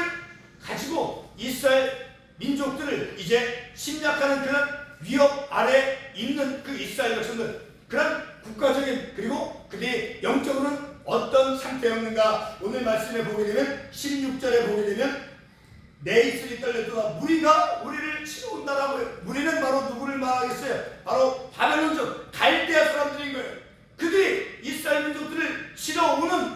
가지고 이스라엘 민족들을 이제 침략하는 그런 위협 아래 있는 그 이스라엘 백성들 그런 국가적인 그리고 그들이 영적으로는 어떤 상태였는가 오늘 말씀에 보게 되면 16절에 보게 되면 내 입술이 떨려도다 무리가 우리를 치러 온다라고요. 무리는 바로 누구를 말하겠어요? 바로 바벨론족 갈대아 사람들인 거예요. 그들이 이스라엘 민족들을 치러 오는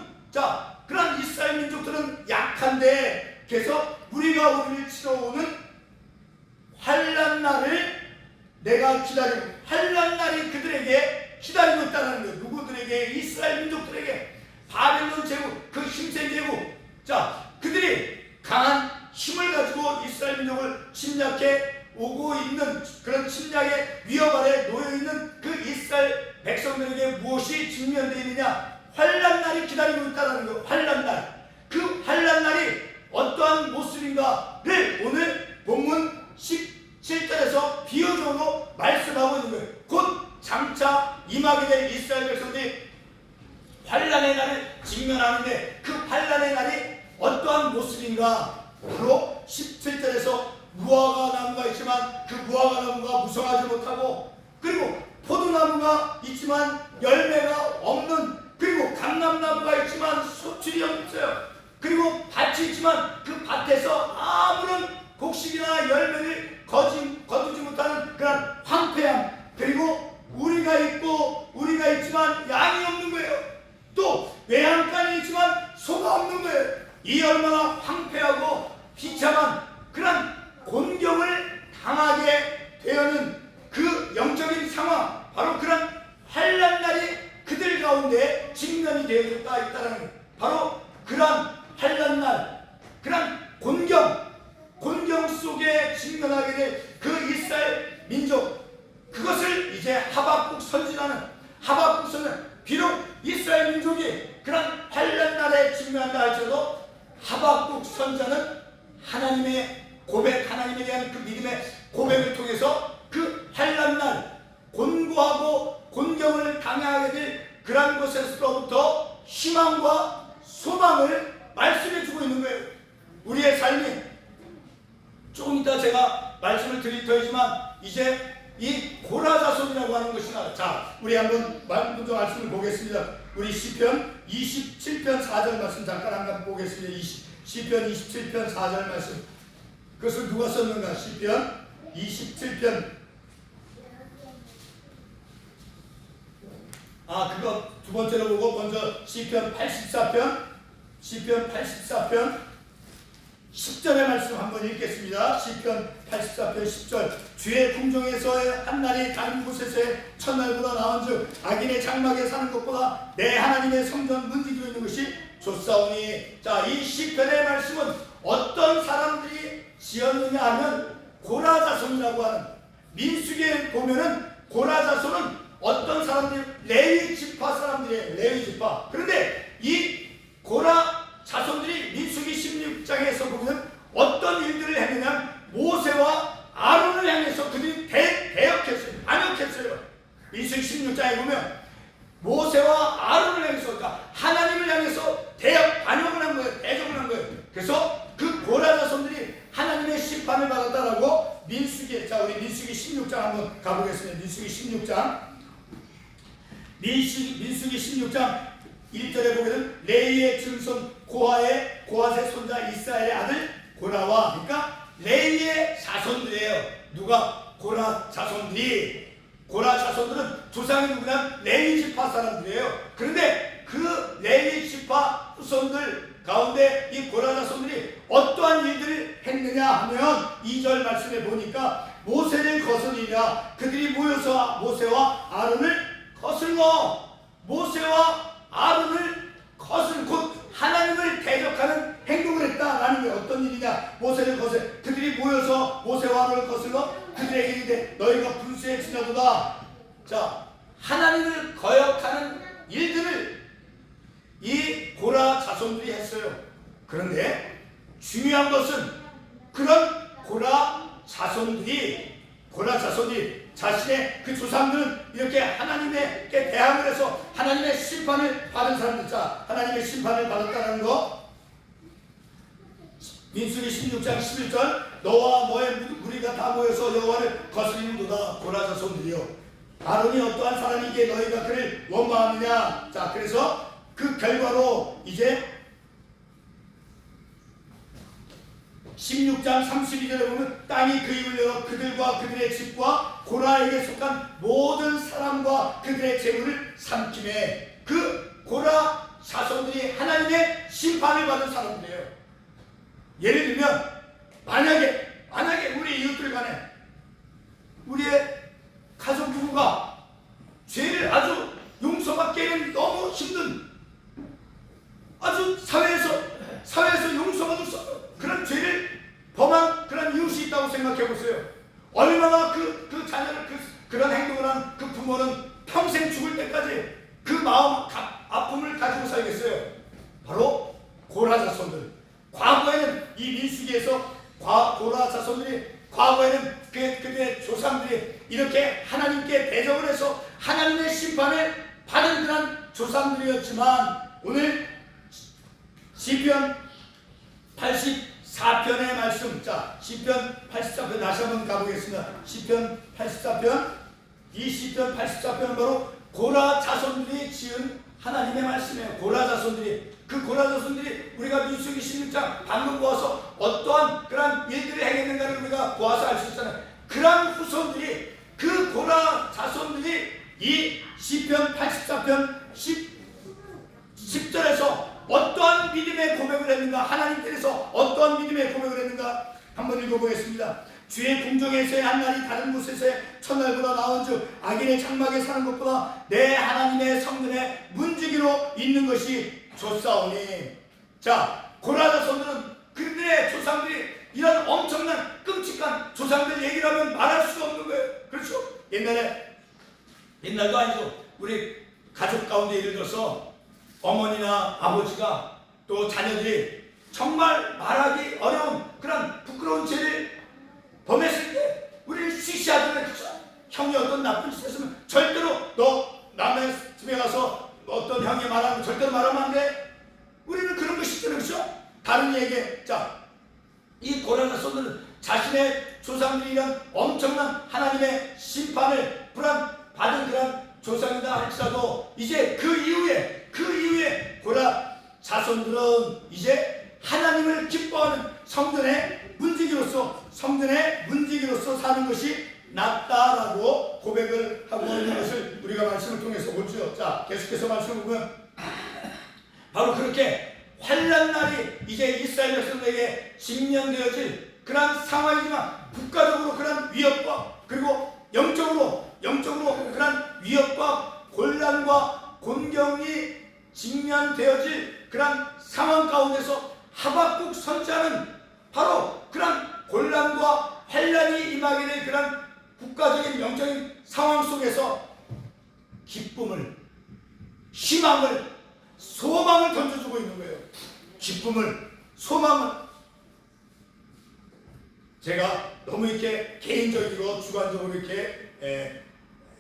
그런 이스라엘 민족들은 약한데 그래서 무리가 우리를 치러 오는 환난 날을 내가 기다리고 환난 날이 그들에게 기다리고 있다는 거예요. 누구들에게? 이스라엘 민족들에게 바벨론 제국 그 힘센 제국 그들이 강한 힘을 가지고 무엇인가? 바로 17절에서 무화과 나무가 있지만 그 무화과 나무가 무성하지 못하고, 그리고 포도나무가 있지만 열매가 없는, 그리고 감람나무가 있지만 소출이 없어요. 그리고 밭이 있지만 그 밭에서 아무런 곡식이나 열매를 거두지 못하는 그런 황폐함, 그리고 우리가 있지만 양이 없는 거예요. 또 외양간이 있지만 소가 없는 거예요. 이 얼마나 황폐하고 비참한 그런 곤경을 당하게 되는 그 영적인 상황, 바로 그런 환난 날이 그들 가운데 직면이 되어졌다 있다는 거예요. 바로 그런 환난 날, 그런 곤경 속에 직면하게 될 그 이스라엘 민족, 그것을 이제 하박국 선지자는, 하박국 선지자는 비록 이스라엘 민족이 그런 환난 날에 직면한다 할지라도 하박국 선지자는 하나님의 고백, 하나님에 대한 그 믿음의 고백을 통해서 그 환난 날, 곤고하고 곤경을 당하게 될 그러한 것에서부터 희망과 소망을 말씀해 주고 있는 거예요. 우리의 삶이, 조금 이따 제가 말씀을 드릴 터이지만 이제 이 고라자손이라고 하는 것이 나와요. 자, 우리 한번 먼저 말씀을 보겠습니다. 우리 시편 27편 4절 말씀 잠깐 한번 보겠습니다. 시편 27편 4절 말씀. 그것을 누가 썼는가? 시편 27편. 그거 두 번째로 보고 먼저 시편 84편 10절의 말씀 한번 읽겠습니다. 시편 84편 10절. 주의 궁정에서의 한날이 다른 곳에서의 첫날보다 나은즉 악인의 장막에 사는 것보다 내 하나님의 성전 문지기로 있는 것이 좋사오니. 자, 이 시편의 말씀은 어떤 사람들이 지었느냐 하면 고라자손이라고 하는, 민수기에 보면은 고라자손은 어떤 사람들이, 레위 지파 사람들이에요. 레위 지파. 그런데 이 고라 자손들이 민수기 16장에서 보면 어떤 일들을 했느냐, 모세와 아론을 향해서 그들이 대역했어요. 반역했어요. 민수기 16장에 보면 모세와 아론을 향해서, 그러니까 하나님을 향해서 반역을 한 거예요. 대적을 한 거예요. 그래서 그 고라 자손들이 하나님의 심판을 받았다라고 민수기, 자, 우리 민수기 16장 한번 가보겠습니다. 민수기 16장. 민수기 16장 1절에 보면은 레이의 증손 고핫의 손자 이스라엘의 아들 고라와, 그러니까 레이의 자손들이에요. 누가? 고라 자손들이. 고라 자손들은 조상이 누구냐? 레이 지파 사람들이에요. 그런데 그 레이 지파 후손들 가운데 이 고라 자손들이 어떠한 일들을 했느냐 하면 2절 말씀에 보니까 모세를 거스리라. 그들이 모여서 모세와 아론을 거슬러, 모세와 아론을 곧 하나님을 대적하는 행동을 했다라는 게 어떤 일이냐? 모세를 거슬러, 그들이 모여서 모세와 아론을 거슬러 그들에게 이르되 너희가 분수에 지나도다. 자, 하나님을 거역하는 일들을 이 고라 자손들이 했어요. 그런데 중요한 것은 그런 고라 자손들이 자신의 그 조상들은 이렇게 하나님께 대항을 해서 하나님의 심판을 받은 사람들, 자, 하나님의 심판을 받았다는 거. 민수기 16장 11절. 너와 너의 무리가 다 모여서 여호와를 거스리는도다. 고라 자손들이요, 아론이 어떠한 사람이기에 너희가 그를 원망하느냐. 자, 그래서 그 결과로 이제 16장 32절에 보면 땅이 그 입을 열어 그들과 그들의 집과 고라에게 속한 모든 사람과 그들의 재물을 삼키매. 그 고라 자손들이 하나님의 심판을 받은 사람들이에요. 예를 들면 만약에 우리 이웃들 간에 우리의 가족 부부가 죄를 아주 용서받기에는 너무 힘든, 아주 사회에서 용서받을 수 없는 그런 죄를 범한 그런 이웃이 있다고 생각해 보세요. 얼마나 그 자녀를 그런 행동을 한 그 부모는 평생 죽을 때까지 그 마음 아픔을 가지고 살겠어요. 바로 고라 자손들. 과거에는 이 민수기에서 고라 자손들이, 과거에는 그들의 조상들이 이렇게 하나님께 대적을 해서 하나님의 심판을 받은 그런 조상들이었지만, 오늘 시편 84편의 말씀. 자, 시편 84편 다시 한번 가보겠습니다. 시편 84편, 이 시편 84편은 바로 고라 자손들이 지은 하나님의 말씀이에요. 고라 자손들이, 그 고라 자손들이 우리가 민수기 16장 방금 보아서 어떠한 그런 일들을 행했는가를 우리가 보아서 알 수 있잖아요. 그런 후손들이, 그 고라 자손들이 이 시편 84편 10절에서 어떠한 믿음의 고백을 했는가, 하나님께서 어떠한 믿음의 고백을 했는가 한번 읽어보겠습니다. 주의 궁정에서의 한 날이 다른 곳에서의 첫날보다 나은즉 악인의 장막에 사는 것보다 내 하나님의 성전에 문지기로 있는 것이 좋사오니. 자, 고라 자손들은 그들의 조상들이 이런 엄청난 끔찍한 조상들 얘기를 하면 말할 수가 없는 거예요. 그렇죠? 옛날도 아니죠. 우리 가족 가운데 예를 들어서 어머니나 아버지가 또 자녀들이 정말 말하기 어려운 그런 부끄러운 죄를 범했을 때 우리는 쉬쉬하잖아요. 그렇죠? 형이 어떤 나쁜 짓 했으면 절대로 너 남의 집에 가서 어떤 형이 말하는 거 절대로 말하면 안 돼. 우리는 그런 거 싫잖아요. 그렇죠? 다른 얘기. 자, 이 고라 자손들은 자신의 조상들이 이런 엄청난 하나님의 심판을 받은 그런 조상이다 할지라도 이제 그 이후에 고라 자손들은 이제 하나님을 기뻐하는 성전의 문지기로서 사는 것이 낫다라고 고백을 하고 있는 것을 우리가 말씀을 통해서 보죠. 자, 계속해서 말씀을 보면 바로 그렇게 환난 날이 이제 이스라엘 백성들에게 직면되어질 그런 상황이지만 국가적으로 그런 위협과 그리고 영적으로 그런 위협과 곤란과 곤경이 직면되어질 그런 상황 가운데서 하박국 선지자는 바로 그런 곤란과 환란이 임하게 될 그런 국가적인 영적인 상황 속에서 기쁨을, 희망을, 소망을 던져주고 있는 거예요. 기쁨을, 소망을. 제가 너무 이렇게 개인적이고 주관적으로 이렇게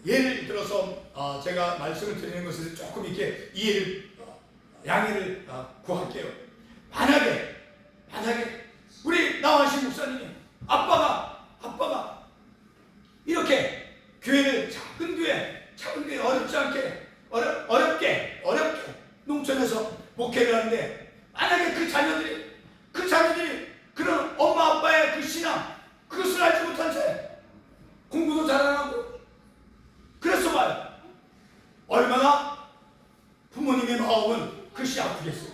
예를 들어서 제가 말씀을 드리는 것을 조금 이렇게 양해를 구할게요. 만약에 우리 나와신 목사님이 아빠가 이렇게 교회를 작은 교회 어렵지 않게 어렵게 농촌에서 목회를 하는데 만약에 그 자녀들이 그런 엄마 아빠의 그 신앙 그것을 알지 못한 채 공부도 잘 안 하고 그래서 봐요. 얼마나 부모님의 마음은 그것이 아프겠어요.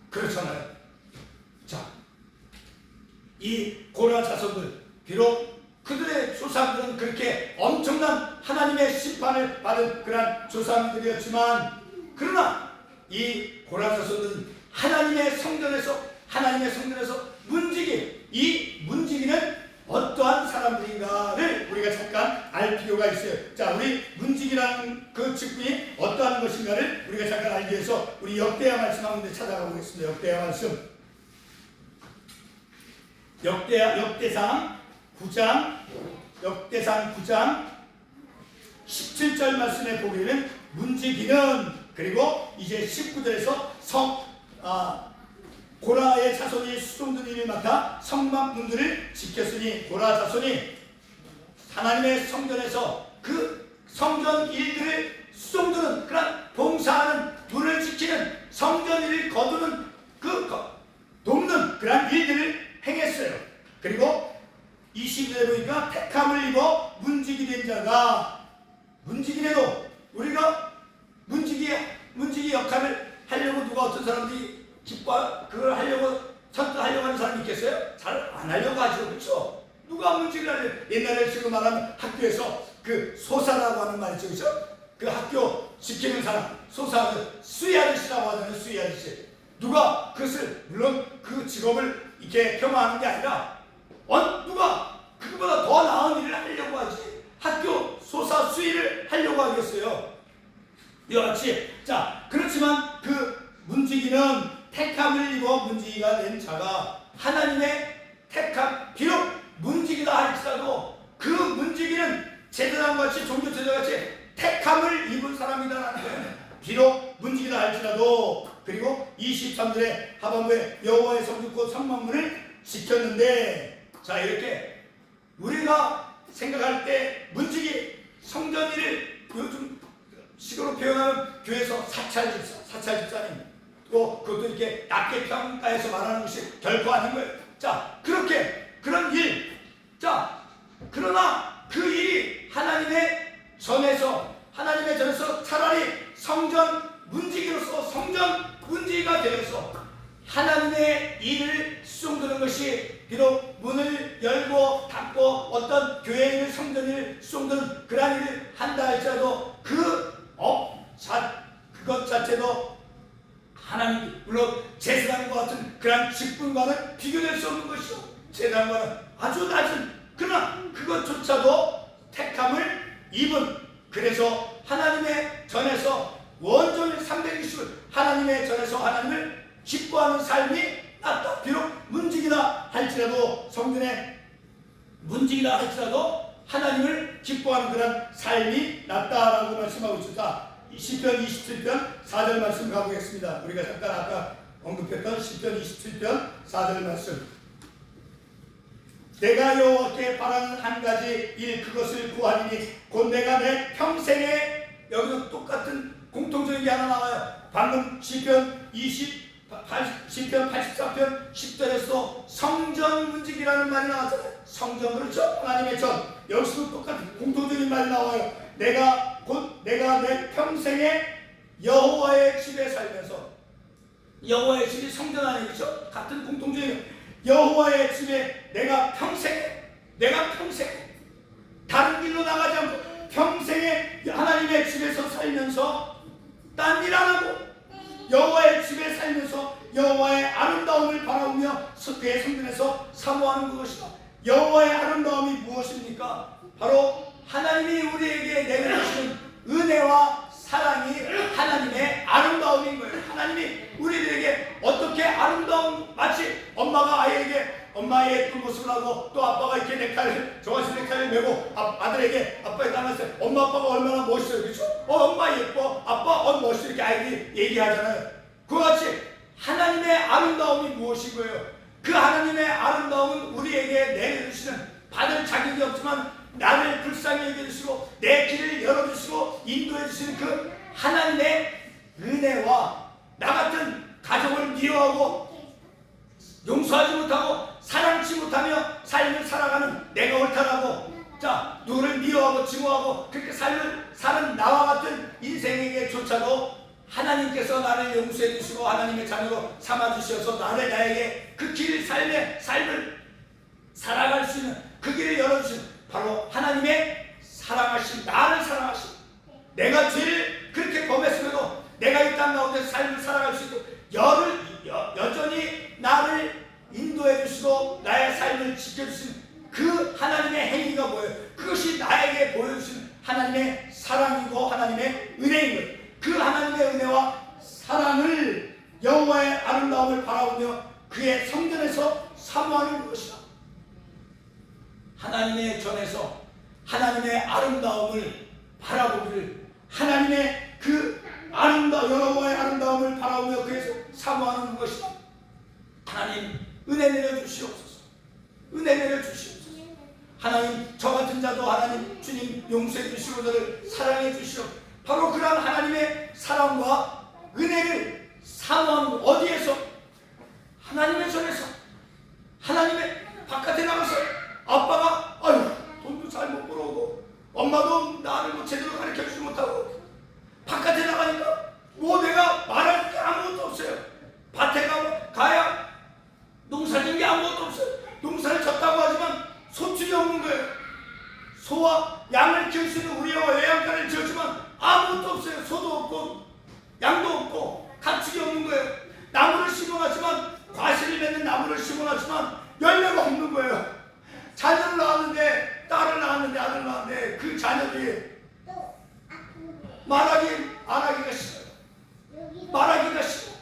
그렇잖아요. 자, 이 고라 자손들 비록 그들의 조상들은 그렇게 엄청난 하나님의 심판을 받은 그런 조상들이었지만 그러나 이 고라 자손들은 하나님의 성전에서 이 문지기는 어떠한 사람들인가를 우리가 잠깐 알 필요가 있어요. 자, 우리 문지기라는 그 직분이 어떠한 것인가를 우리가 잠깐 알기 위해서 우리 역대하 말씀 한 군데 찾아가 보겠습니다. 역대하 말씀. 역대상 9장 17절 말씀에 보기에는 문지기는 그리고 이제 19절에서 고라의 자손이 수종들 일을 맡아 성막 문들을 지켰으니 고라 자손이 하나님의 성전에서 그 성전 일들을 수종들은 그런 봉사하는 문을 지키는 성전 일을 거두는 돕는 그런 일들을 행했어요. 그리고 20절에 보니까 택함을 입어 문지기 된 자가 문지기래도 우리가 문지기 역할을 하려고 누가 어떤 사람들이 그걸 하려고 하는 사람이 있겠어요? 잘 안 하려고 하죠. 그렇죠? 누가 문지기를 하려고. 옛날에 지금 말하는 학교에서 그 소사라고 하는 말이 있죠. 그렇죠? 그 학교 지키는 사람 소사 수위 아저씨라고 하잖아요. 수위 아저씨. 누가 그것을 물론 그 직업을 이렇게 폄하하는 게 아니라 누가 그거보다 더 나은 일을 하려고 하지 학교 소사 수위를 하려고 하겠어요. 이와 같이 자 그렇지만 그 문지기는 택함을 입어 문지기가 된 자가 하나님의 택함 비록 문지기다 할지라도 그 문지기는 제사장같이 종교제사같이 택함을 입은 사람이다라는 거예요. 비록 문지기다 할지라도 그리고 23절에 하반부에 여호와의 성전 곧 성막문을 지켰는데, 자 이렇게 우리가 생각할 때 문지기 성전 일을 요즘 식으로 표현하면 교회에서 사찰집사님, 또 그것도 이렇게 낮게 평가해서 말하는 것이 결코 아닌 거예요. 자 그렇게 그런 일, 자 그러나 그 일이 하나님의 전에서 차라리 성전 문지기로서 성전 문지기가 되어서 하나님의 일을 수종드는 것이, 비록 문을 열고 닫고 어떤 교회 일, 성전 일 수종드는 그러한 일을 한다 할지라도 그것 자체도 하나님, 물론 제사장과 같은 그러한 직분과는 비교될 수 없는 것이요, 제사장과는 아주 낮은, 그러나 그것조차도 택함을 입은, 그래서 하나님의 전에서 원전을 360을 하나님의 전에서 하나님을 기뻐하는 삶이 낫다. 비록 문지기다 할지라도, 성전에 문지기다 할지라도 하나님을 기뻐하는 그런 삶이 낫다라고 말씀하고 있습니다. 시편 27편 4절 말씀 가보겠습니다. 우리가 잠깐 아까 언급했던 시편 27편 4절 말씀. 내가 여호와께 바라는 한 가지 일, 그것을 구하리니 곧 내가 내 평생에, 여기서 똑같은 공통적인 게 하나 나와요. 방금 시편 84편 10절에서 성전 문지기라는 말이 나왔잖아요. 성전, 그렇죠? 하나님의 전. 여기서도 똑같은 공통적인 말이 나와요. 내가 내 평생에 여호와의 집에 살면서, 여호와의 집이 성전 아니겠죠? 같은 공통적인, 여호와의 집에 내가 평생에 다른 길로 나가지 않고 평생에 하나님의 집에서 살면서 딴 일 안 하고 여호와의 집에 살면서 여호와의 아름다움을 바라보며 그의 성전에서 사모하는 그것이다. 여호와의 아름다움이 무엇입니까? 바로 하나님이 우리에게 내려주시는 은혜와 사랑이 하나님의 아름다움인 거예요. 하나님이 우리들에게 어떻게 아름다운, 마치 엄마가 아이에게 엄마의 예쁜 모습을 하고, 또 아빠가 이렇게 넥타이를, 저같이 넥타이를 메고 아들에게 아빠에 따라서 엄마 아빠가 얼마나 멋있어요, 그렇죠? 엄마 예뻐, 아빠 멋있어, 이렇게 아이들이 얘기하잖아요. 그와 같이 하나님의 아름다움이 무엇이고요? 그 하나님의 아름다움은 우리에게 내려주시는, 받을 자격이 없지만 나를 불쌍히 여겨주시고 내 길을 열어주시고 인도해주시는 그 하나님의 은혜와, 나 같은 가족을 미워하고 용서하지 못하고 사랑치 못하며 삶을 살아가는 내가 옳다라고, 자 누구를 미워하고 증오하고 그렇게 삶을 사는 나와 같은 인생에게조차도 하나님께서 나를 용서해 주시고 하나님의 자녀로 삼아 주셔서 나에게 그 길, 삶을 살아갈 수 있는 그 길을 열어주신 바로 하나님의 사랑하심, 나를 사랑하심, 내가 죄를 그렇게 범했음에도 내가 이 땅 가운데 삶을 살아갈 수 있도록 여전히 나를 인도해 주시고 나의 삶을 지켜주신 그 하나님의 행위가 뭐예요? 그것이 나에게 보여주신 하나님의 사랑이고 하나님의 은혜인 거예요. 그 하나님의 은혜와 사랑을, 여호와의 아름다움을 바라보며 그의 성전에서 사모하는 것이다. 하나님의 전에서 하나님의 아름다움을 바라보기를, 하나님의 그 여호와의 아름다움을 바라보며 그에서 사모하는 것이다. 하나님 은혜 내려주시옵소서. 은혜 내려주시옵소서. 하나님 저 같은 자도 하나님 주님 용서해 주시고 저를 사랑해 주시옵소서. 바로 그런 하나님의 사랑과 은혜를 사모하는, 어디에서? 하나님의 전에서. 하나님의 바깥에 나가서 아빠가 돈도 잘 못 벌어오고 엄마도 나를 제대로 가르쳐주지 못하고 바깥에 나가니까 내가 말할 게 아무것도 없어요. 밭에 가야 농사 짓는 게 아무것도 없어요. 농사를 졌다고 하지만 소출이 없는 거예요. 소와 양을 키울 수 있는 우리와 외양간을 지었지만 아무것도 없어요. 소도 없고 양도 없고 가축이 없는 거예요. 나무를 심어놨지만, 과실을 맺는 나무를 심어놨지만 열매가 없는 거예요. 자녀를 낳았는데, 딸을 낳았는데, 아들을 낳았는데 그 자녀들이 말하기가 싫어요. 말하기가 싫어.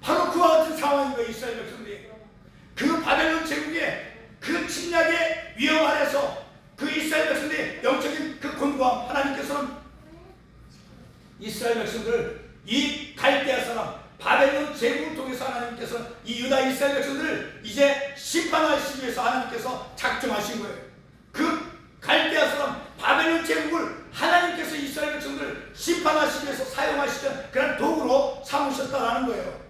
바로 그와 같은 상황인 거예요. 이스라엘 백성들이 그 바벨론 제국의 그 침략의 위험 아래서 그 이스라엘 백성들의 영적인 그 곤고함, 하나님께서는 이스라엘 백성들을 이 갈대아 사람 바벨론 제국을 통해서 하나님께서 이 유다 이스라엘 백성들을 이제 심판하시기 위해서 하나님께서 작정하신 거예요. 그 갈대아 사람 바벨론 제국을 하나님께서 이스라엘 백성들을 심판하시기 위해서 사용하시던 그런 도구로 삼으셨다라는 거예요.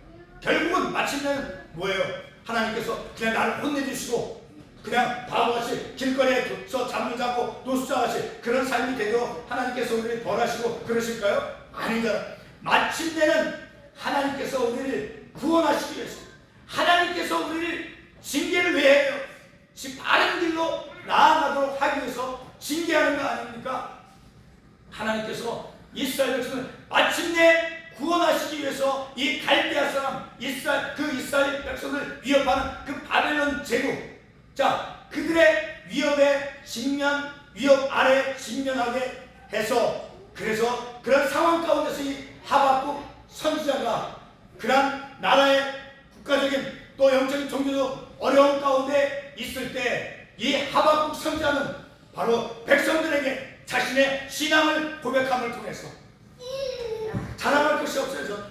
결국은 마침내는 뭐예요? 하나님께서 그냥 나를 혼내주시고 그냥 바보같이 길거리에서 잠을 자고 노숙자같이 그런 삶이 되도록 하나님께서 우리를 벌하시고 그러실까요? 아니잖아. 마침내는 하나님께서 우리를 구원하시기 위해서, 하나님께서 우리를 징계를 왜 해요? 바른 길로 나아가도록 하기 위해서 징계하는 거 아닙니까? 하나님께서 이스라엘 백성을 마침내 구원하시기 위해서 이 갈대아 사람 이스라엘 백성을 위협하는 그 바벨론 제국, 자, 그들의 위협 아래 직면하게 해서, 그래서 그런 상황 가운데서 이 하박국 선지자가 그런 나라의 국가적인 또 영적인 종교도 어려운 가운데 있을 때 이 하박국 선지자는 바로 백성들에게 자신의 신앙을 고백함을 통해서 자랑할 것이 없어서,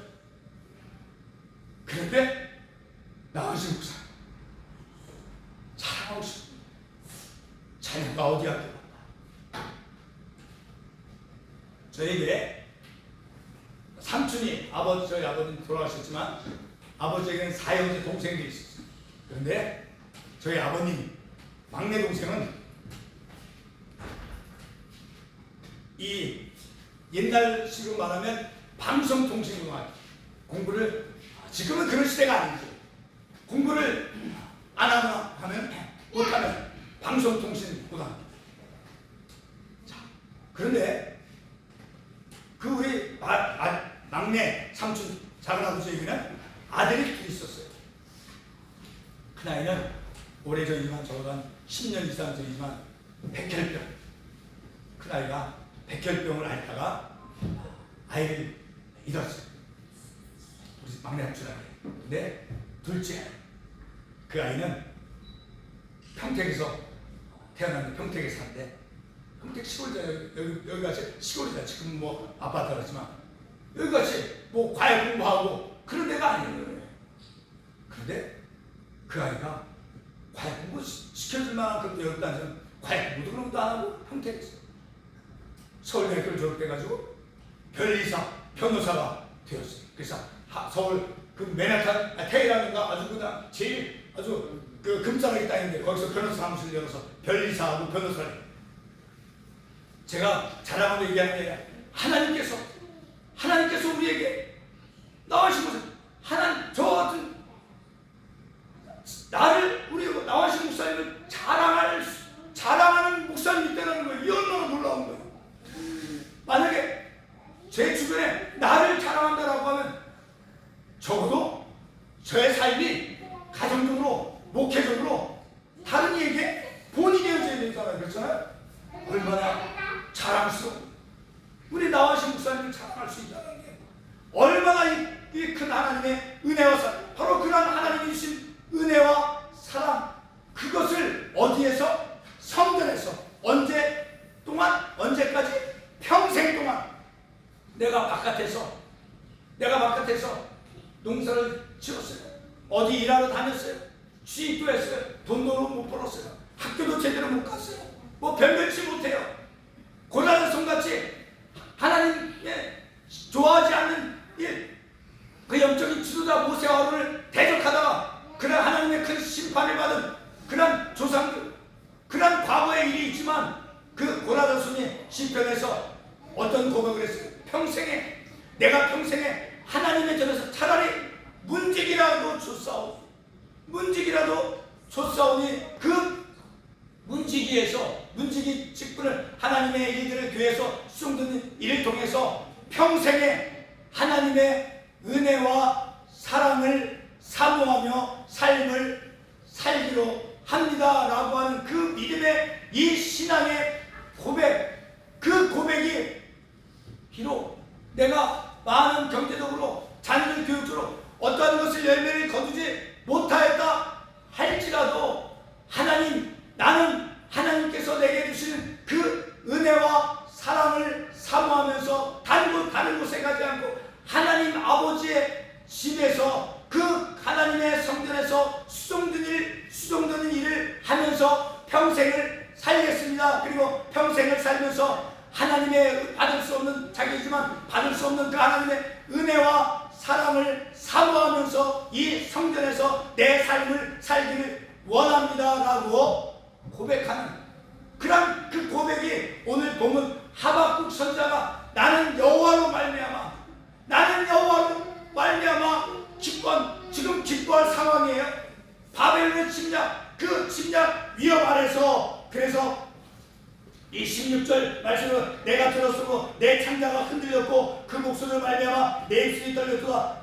그런데 나으신 목사 자랑하고 싶습니다. 자녀가 어디 학교 갔나? 저에게 삼촌이 저희 아버님 돌아가셨지만 아버지에게는 사형제 동생들이 있었어요. 그런데 저희 아버님 막내 동생은 이 옛날식으로 말하면 방송통신공학 공부를, 지금은 그런 시대가 아니지, 공부를 안 하면 못하면 방송통신고등. 자, 그런데 그 우리 막내 삼촌 작은아버지에게는 아들이 둘이 있었어요. 큰 아이는 올해 저이지만 저보다 한 10년 이상 저이지만 백혈병, 큰 아이가 백혈병을 앓다가 아이를 잃었어요. 우리 막내 삼촌에게. 근데 둘째 그 아이는 평택에서 태어났는데 평택에 사는데, 평택 시골이잖아요. 여기같이 시골이다. 지금 뭐 아파트 그렇지만 여기같이 뭐 과외 공부하고 그런 데가 아니에요. 그런데 그 아이가 과외 공부 시켜줄 만한 그런 여력도 아니지만 과외 공부도 그런 것도 안 하고 평택에서 서울대학교를 졸업해가지고 변호사가 되었어요. 그래서 서울 그 맨하탄 테헤란인가 아주 그냥 제일 아주 그 금싸라기 땅인데 거기서 변호사 사무실 열어서 변리사하고 변호사를. 제가 자랑으로 얘기하는 게 아니라 하나님께서 우리에게 나와신 것은 저 같은 우리 나와신 목사님을 자랑하는 목사님이 있다는 거예요. 이 얼마나 놀라운 거예요. 만약에 제 주변에 나를 자랑한다라고 하면 적어도 저의 삶이 가정적으로 목회적으로 다른 이에게 본이 되어져야 되잖아요. 그렇잖아요. 얼마나 자랑스러워. 우리 나와신 목사님을 자랑할 수 있다는 게 얼마나 이 큰 하나님의 은혜와 사랑, 바로 그런 하나님이 주신 은혜와 사랑, 그것을 어디에서? 성전에서. 언제까지? 평생 동안 내가 바깥에서 농사를 지었어요. 어디 일하러 다녔어요. 취직도 했어요. 돈도 못 벌었어요. 학교도 제대로 못 갔어요. 뭐 별별치 못해요. 고난의 손같이 하나님의 좋아하지 않는 일, 그 영적인 지도자 모세와 아론을 대적하다가 그런 하나님의 큰 심판을 받은 그런 조상들, 그런 과거의 일이 있지만 그 고난의 손이 시편에서 어떤 고백을 했어요. 내가 평생에 하나님의 전에서 차라리 문지기라도 줬사오니 그 문지기 직분을 하나님의 일들을 교회에서 수용되는 일을 통해서 평생에 하나님의 은혜와 사랑을 사모하며 삶을 살기로 합니다라고 하는 그 믿음의 이 신앙의 고백, 그 고백이 비록 내가 많은 경제적으로 자녀들 교육적으로 어떠한 것을 열매를 거두지 못하였다 할지라도 나는 하나님께서 내게 주시는 그 은혜와 사랑을 사모하면서 다른 곳에 가지 않고 하나님 아버지 되지만 받을 수 없는 그 하나님의 은혜와 사랑을 사모하면서 이 성전에서 내 삶을 살기를 원합니다라고 고백하는 그런 그 고백이 오늘 보면 하박국 선자가 나는 여호와로 말미암아 지금 기뻐할 상황이에요. 바벨론의 침략, 그 침략 위협 아래서 그래서 이 16절 말씀은 내가 들었으므로 내 창자가 흔들렸고 그 목소리를 말미암아 내 입술이 떨렸도다.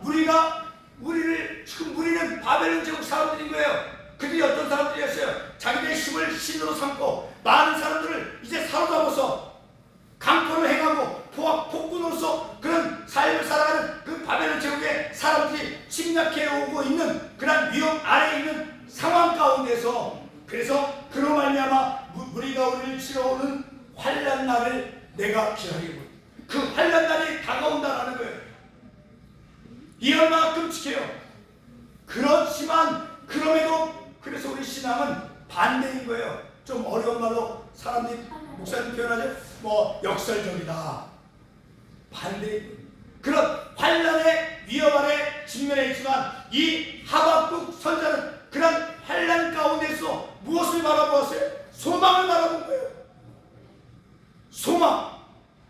우리는 바벨론 제국 사람들인 거예요. 그들이 어떤 사람들이었어요? 자기들의 힘을 신으로 삼고 많은 사람들을 이제 사로잡아서 강포를 행하고 폭군으로서 그런 삶을 살아가는 그 바벨론 제국의 사람들이 침략해 오고 있는 그런 위험 아래에 있는 상황 가운데서 그래서 그로 말미암아 우리가 우리를 치러오는 환난 날을 내가 기다리고 그 환난 날이 다가온다라는 거예요. 이 얼마나 끔찍해요. 그렇지만 그럼에도 그래서 우리 신앙은 반대인 거예요. 좀 어려운 말로 사람들이 목사님 표현하죠. 뭐 역설적이다. 반대. 그런 환난의 위협 아래 직면해 있지만 이 하박국 선자는 그런 환난 가운데서 무엇을 바라보았어요? 소망을 바라본 거예요. 소망.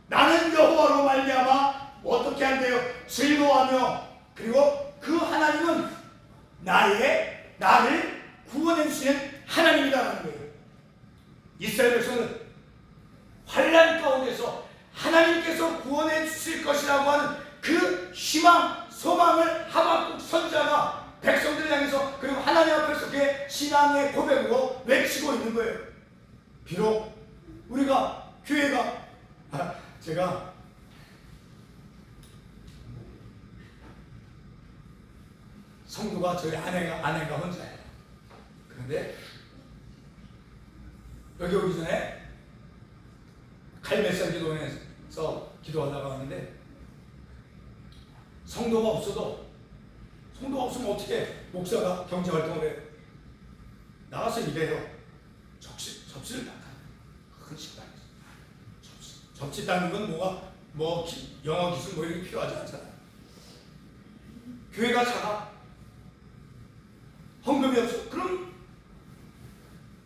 나는 여호와로 말미암아 어떻게 한대요? 즐거워하며 그리고 그 하나님은 나를 구원해 주시는 하나님이라는 거예요. 이스라엘 백성은 환난 가운데서 하나님께서 구원해 주실 것이라고 하는 그 희망, 소망을 하박국 선자가 백성들을 향해서 그리고 하나님 앞에서 그의 신앙의 고백으로 외치고 있는 거예요. 비록 우리가 교회가 제가 성도가 저희 아내가 혼자예요. 그런데 여기 오기 전에 갈매살 기도원에서 기도하다가 왔는데 성도가 없으면 어떻게 목사가 경제활동을 해요? 나가서 일해요. 접시를 닦아. 큰 식당에서 접시 닦는 건 영어 기술 이런 게 필요하지 않잖아요. 교회가 작아. 헌금이 없어. 그럼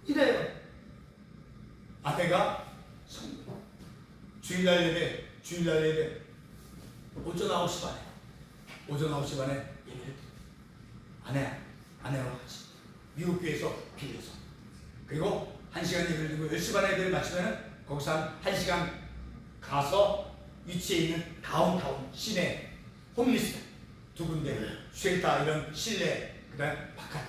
이래요. 아내가 주일날 예배 오전 9시 반에 예배를 아내와 같이 미국 교회에서 빌려서 그리고 1시간 예배를 드리고 10시 반에 예배를 마치면 거기서 한 1시간 가서 위치에 있는 다운타운 시내 홈리스 두 군데 쉘터 이런 실내 그다음 바깥에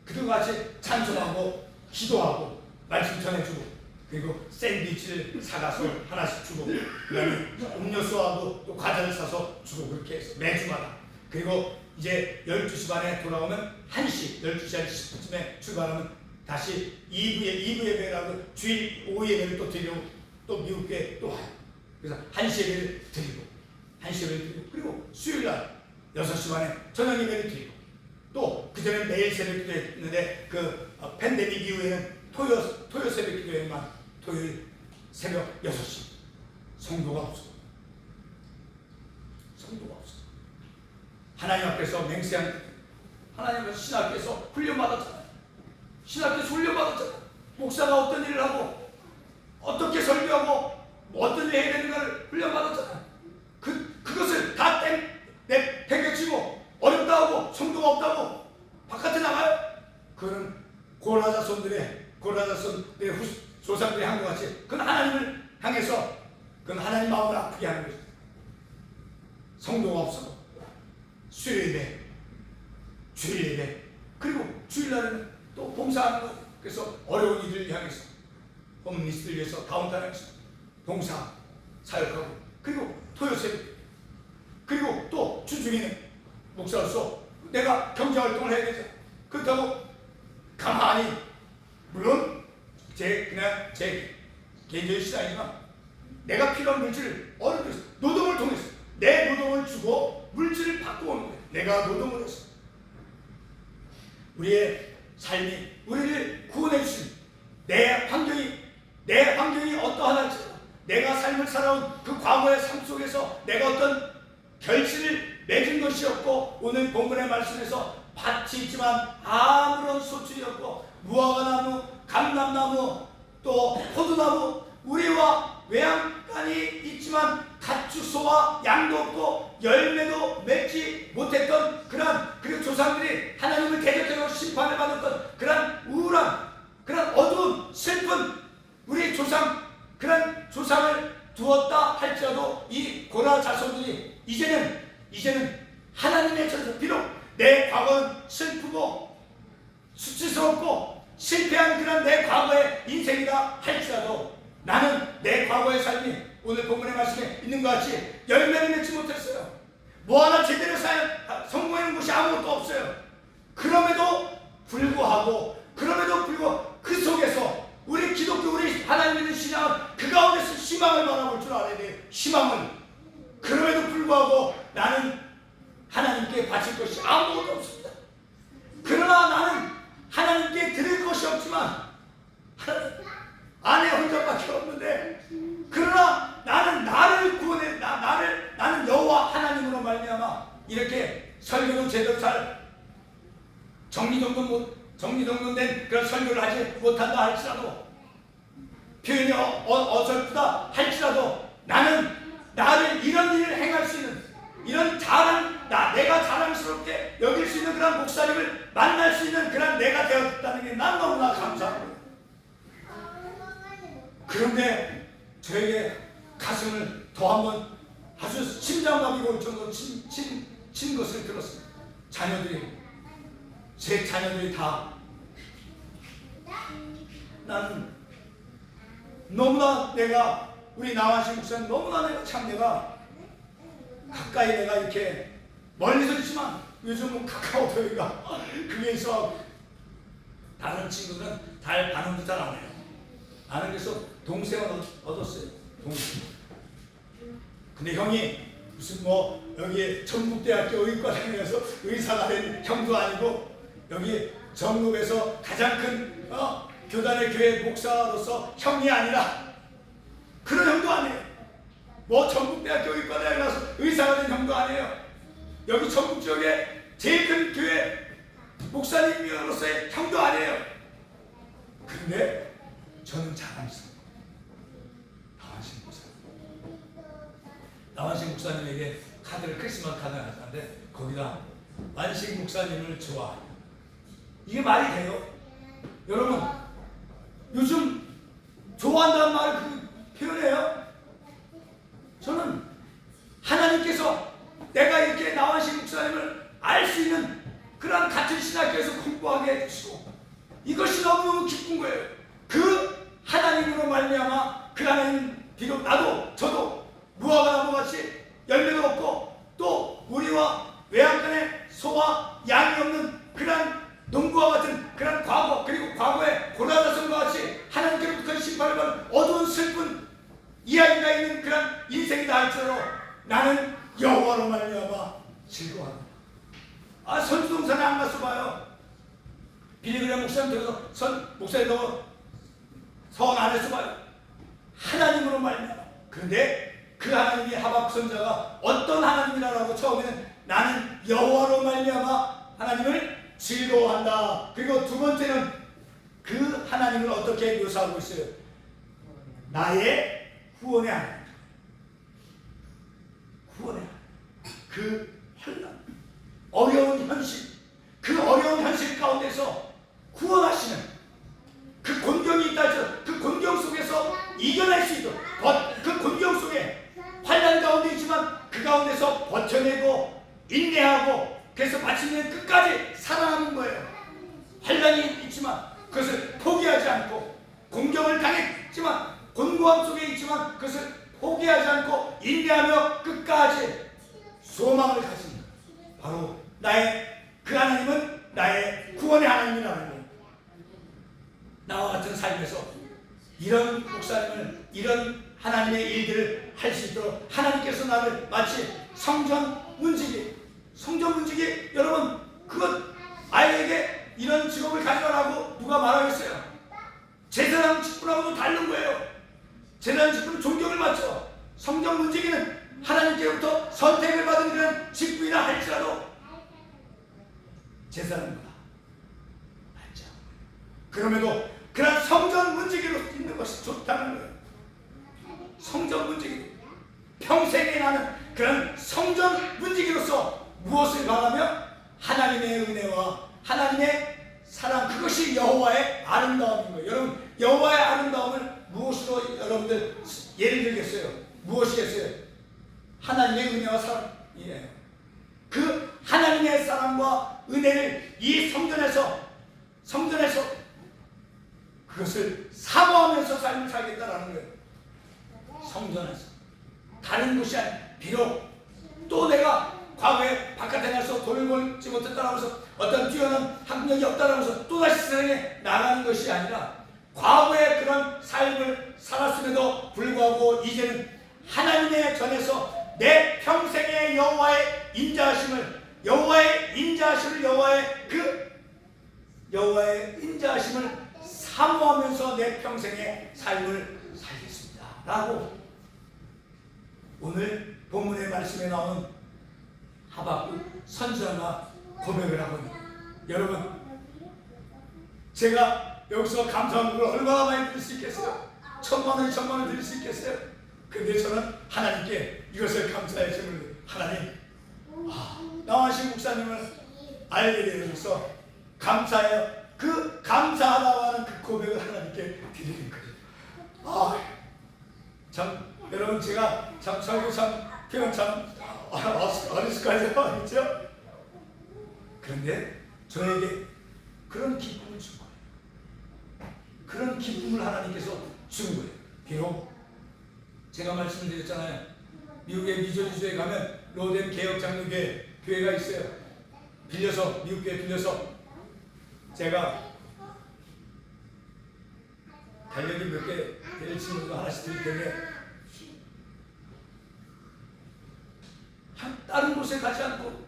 그들과 같이 찬송하고 기도하고 말씀 전해주고 그리고 샌드위치를 사가서 하나씩 주고 그다음에 음료수하고 또 과자를 사서 주고 그렇게 해서 매주마다 그리고 이제 12시 반에 돌아오면 1시 12시 한 10분쯤에 출발하면 다시 2부 예배라고 주일 오후 예배를 또 드리고 또 미국교회 또 와요. 그래서 1시 예배를 드리고 그리고 수요일날 6시 반에 저녁 예배를 드리고 또 그전에 매일 새벽 기도했는데 그 팬데믹 이후에는 토요 새벽 기도에만 토요일 새벽 6시 성도가 없어. 하나님 앞에서 맹세한 하나님 앞에서 신학교에서 훈련받았잖아요. 목사가 어떤 일을 하고 어떻게 설교하고 어떤 일을 해야 되는가를 훈련받았잖아요. 그것을 다 배겨치고 어렵다 하고 성도가 없다고 바깥에 나가요? 그거는 고라자손들의 조상들이 한 것 같이 그건 하나님을 향해서 그건 하나님 마음을 아프게 하는 거죠. 성도가 없어. 수요일 예배, 주일 예배, 그리고 주일날에는 또 봉사하는 거예요. 그래서 어려운 이들을 향해서 홈리스트를 위해서 다운타운에서 봉사 사역하고 그리고 토요 새벽 그리고 또 주중에는 목사로서 내가 경제활동을 해야 되죠. 그렇다고 가만히 물론 제 개인적인 시장이지만 내가 필요한 물질을 어렵게 해서 노동을 통해서 내 노동을 주고 물질을 받고 오는 거예요. 내가 노동을 해서 우리의 삶이 우리를 구원해 주신 내 환경이 어떠하든지 내가 삶을 살아온 그 과거의 삶 속에서 내가 어떤 결실을 맺은 것이 없고 오늘 본문의 말씀에서 밭이 있지만 아무런 소출이 없고 무화과나무, 감람나무, 또 포도나무, 우리와 외양간이 있지만 가축소와 양도 없고 열매도 맺지 못했던 그리고 조상들이 하나님을 대적하고 심판을 받았던 그런 우울한, 그런 어두운 슬픈 우리 그런 조상을 두었다 할지라도 이 고라 자손들이 이제는 하나님의 전서, 비록 내 과거는 슬프고 수치스럽고 실패한 그런 내 과거의 인생이다 할지라도 나는 내 과거의 삶이 오늘 본문의 말씀에 있는 것 같이 열매를 맺지 못했어요. 뭐 하나 제대로 성공하는 곳이 아무것도 없어요. 그럼에도 불구하고 그 속에서 우리 기독교, 우리 하나님 믿는 신앙은 그 가운데서 희망을 바라볼 줄 알아야 돼요. 희망을. 그럼에도 불구하고 나는 하나님께 바칠 것이 아무것도 없습니다. 그러나 나는 하나님께 드릴 것이 없지만 아내 혼자밖에 없는데, 그러나 나는 나를 구원해, 나는 여호와 하나님으로 말미암아 이렇게 설교도 제대로 잘 정리정돈된 그런 설교를 하지 못한다 할지라도, 표현이 어설프다 할지라도 나는 나를 이런 일을 행할 수 있는, 이런 내가 자랑스럽게 여길 수 있는 그런 목사님을 만날 수 있는 그런 내가 되었다는 게 난 너무나 감사합니다. 그런데 저에게 가슴을 더 한번 아주 심장마비가 올 정도로 친 것을 들었습니다. 제 자녀들이 다, 나는 너무나 우리 나완신 목사님 너무나 내가 가까이 내가 이렇게 멀리서 있지만 요즘은 카카오톡이가 그게 있어 다른 친구들은 달 반응도 잘 안 해요. 나는 그래서 동생을 얻었어요. 동생. 근데 형이 무슨 여기 전북대학교 의과대학에서 의사가 된 형도 아니고 여기 전국에서 가장 큰 교단의 교회 목사로서 형이 아니라 그런 형도 아니에요. 전북대학교 의과대학에 가서 의사가 된 형도 아니에요. 여기 전북 지역에 제일 큰 교회 목사님으로서의 형도 아니에요. 근데 저는 자랑스러워요. 나완식 목사님에게 크리스마스 카드를 가져왔는데 거기다 완식 목사님을 좋아해요. 이게 말이 돼요? 여러분, 요즘 좋아한다는 말을 표현해요? 저는 하나님께서 내가 이렇게 나완식 목사님을 알 수 있는 그런 같은 신학교에서 공부하게 해주시고 이것이 너무너무 기쁜 거예요. 그 하나님으로 말미암아 그 하나님, 비록 저도 무화과나무 같이 열매도 없고 또 우리와 외양간에 소와 양이 없는 그런 농부와 같은 그런 과거, 그리고 과거의 고라자손과 같이 하나님께로부터 심판을 받은 어두운 슬픈 이야기가 있는 그런 인생이다 할지라도 나는 여호와로 말미암아 즐거워합니다. 선수동산에 안 가서 봐요. 빌리그레 목사님 들어서 목사님 너무 성 안에서 봐요. 하나님으로 말미암아. 그런데 그 하나님이 하박국 선지자가 어떤 하나님이라고 처음에는 나는 여호와로 말미암아 하나님을 즐거워한다. 그리고 두 번째는 그 하나님을 어떻게 묘사하고 있어요? 나의 구원의 하나님. 구원의 하나님. 그 환난, 어려운 현실, 그 어려운 현실 가운데서 구원하시는 그 곤경이 있다 해서 그 곤경 속에서 이겨낼 수 있도록, 그 곤경 속에 환난 가운데 있지만 그 가운데서 버텨내고 인내하고 그래서 마침내 끝까지 살아남은 거예요. 환난이 있지만 그것을 포기하지 않고, 공경을 당했지만 곤고함 속에 있지만 그것을 포기하지 않고 인내하며 끝까지 소망을 가진, 바로 그 하나님은 나의 구원의 하나님이라는 거예요. 나와 같은 삶에서 이런 목사님을, 이런 하나님의 일들을 할 수 있도록 하나님께서 나를 마치 성전 문지기, 여러분, 그것 아이에게 이런 직업을 가져라고 누가 말하겠어요? 제사장 직분하고도 다른 거예요. 제사장 직분은 존경을 그럼에도 그런 성전 문지기로 있는 것이 좋다는 거예요. 성전 문지기, 평생에 나는 그런 성전 문지기로서 무엇을 바라며 하나님의 은혜와 하나님의 사랑, 그것이 여호와의 아름다움인 거예요. 여러분, 여호와의 아름다움을 무엇으로 여러분들 예를 들겠어요? 무엇이겠어요? 하나님의 은혜와 사랑이에요. 그 하나님의 사랑과 은혜를 이 성전에서 그것을 사모하면서 삶을 살겠다라는 거예요. 성전에서 다른 곳이 아니라, 비록 또 내가 과거에 바깥에 나서 돈을 벌지 못했다라고 해서 어떤 뛰어난 학력이 없다라고 해서 또다시 세상에 나가는 것이 아니라, 과거에 그런 삶을 살았음에도 불구하고 이제는 하나님의 전에서 내 평생의 여호와의 인자하심을, 여호와의 인자하심을 사모하면서 내 평생의 삶을 살겠습니다 라고 오늘 본문의 말씀에 나오는 하박국 선지자가 고백을 하고 있습니다. 여러분, 제가 여기서 감사하는 걸 얼마나 많이 드릴 수 있겠어요? 1,000만 원 드릴 수 있겠어요? 근데 저는 하나님께 이것을 감사의 제물로, 하나님, 나와신 목사님을 알게 되어서 감사해요. 그 감사하다고 하는 그 고백을 하나님께 드리는 거죠. 참, 여러분, 제가 참 설교 표현 참 어리숙하죠, 그렇죠? 그런데 저에게 그런 기쁨을 준 거예요. 그런 기쁨을 하나님께서 준 거예요. 비록 제가 말씀드렸잖아요. 미국의 미조리주에 가면 로덴 개혁장로교회 교회가 있어요. 미국 교회 빌려서 제가 달력이 몇 개 될 친구도 하나씩 드릴 텐데, 다른 곳에 가지 않고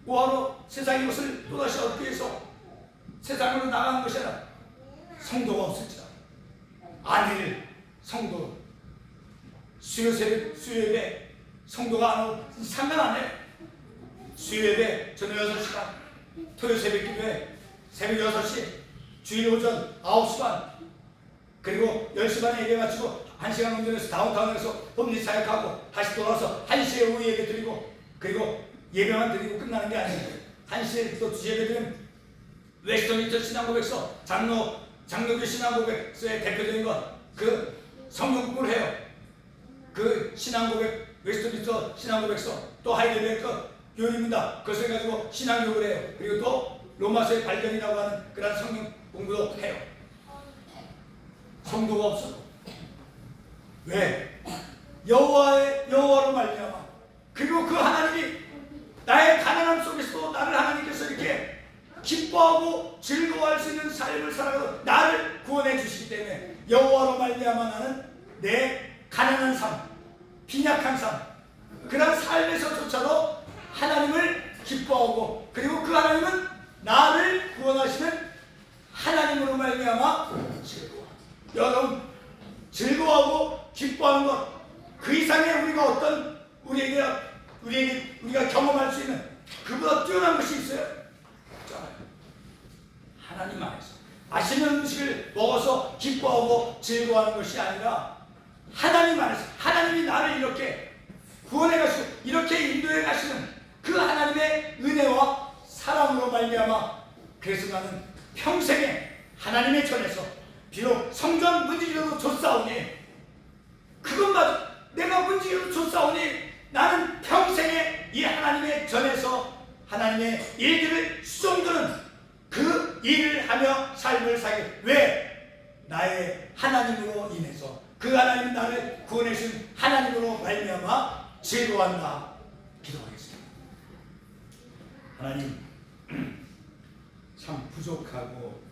뭐하러 세상의 것을 또다시 얻기 위해서 세상으로 나가는 것이 아니라, 성도가 없을지라 안일 성도 수요예배 성도가 안 오고 상관 안 해요. 수요예배 저녁 6시간, 토요 새벽 기도회 새벽 6시, 주일 오전 9시 반, 그리고 10시 반에 예배 마치고 1시간 운전해서 다운타운에서 홈리 사역하고 다시 돌아와서 1시에 오후 예배 드리고, 그리고 예배만 드리고 끝나는 게 아니에요. 1시에 또 2예배 드리면 웨스터민스터 신앙고백서, 장로교 신앙고백서의 대표적인 것, 그 성경 공부를 해요. 그 신앙고백, 웨스터민스터 신앙고백서, 또 하이델베르크 교리문답, 그것을 가지고 신앙교육을 해요. 그리고 또 로마서의 발견이라고 하는 그런 성경 공부도 해요. 성도가 없어. 왜? 여호와로 말미암아. 그리고 그 하나님이 나의 가난함 속에서도 나를 하나님께서 이렇게 기뻐하고 즐거워할 수 있는 삶을 살아가고 나를 구원해 주시기 때문에, 여호와로 말미암아 나는 내 가난한 삶, 빈약한 삶, 그런 삶에서조차도 하나님을 기뻐하고, 그리고 그 하나님은 나를 구원하시는 하나님으로 말미암아 즐거워. 여러분, 즐거워하고 기뻐하는 것, 그 이상의 우리가 어떤 우리가 경험할 수 있는 그보다 뛰어난 것이 있어요? 없잖아요. 하나님 안에서 맛있는 음식을 먹어서 기뻐하고 즐거워하는 것이 아니라, 하나님 안에서 하나님이 나를 이렇게 구원해 가시고 이렇게 인도해 가시는 그 하나님의 은혜와 사랑으로 말미암아, 그래서 나는 평생에 하나님의 전에서 비록 성전 문지기로도 줬사오니, 그것마저 내가 문지기로 줬사오니 나는 평생에 이 하나님의 전에서 하나님의 일들을 수종드는 그 일을 하며 삶을 살게. 왜? 나의 하나님으로 인해서, 그 하나님 나를 구원해 주신 하나님으로 말미암아 즐거워한다. 기도하겠습니다. 하나님, 참 부족하고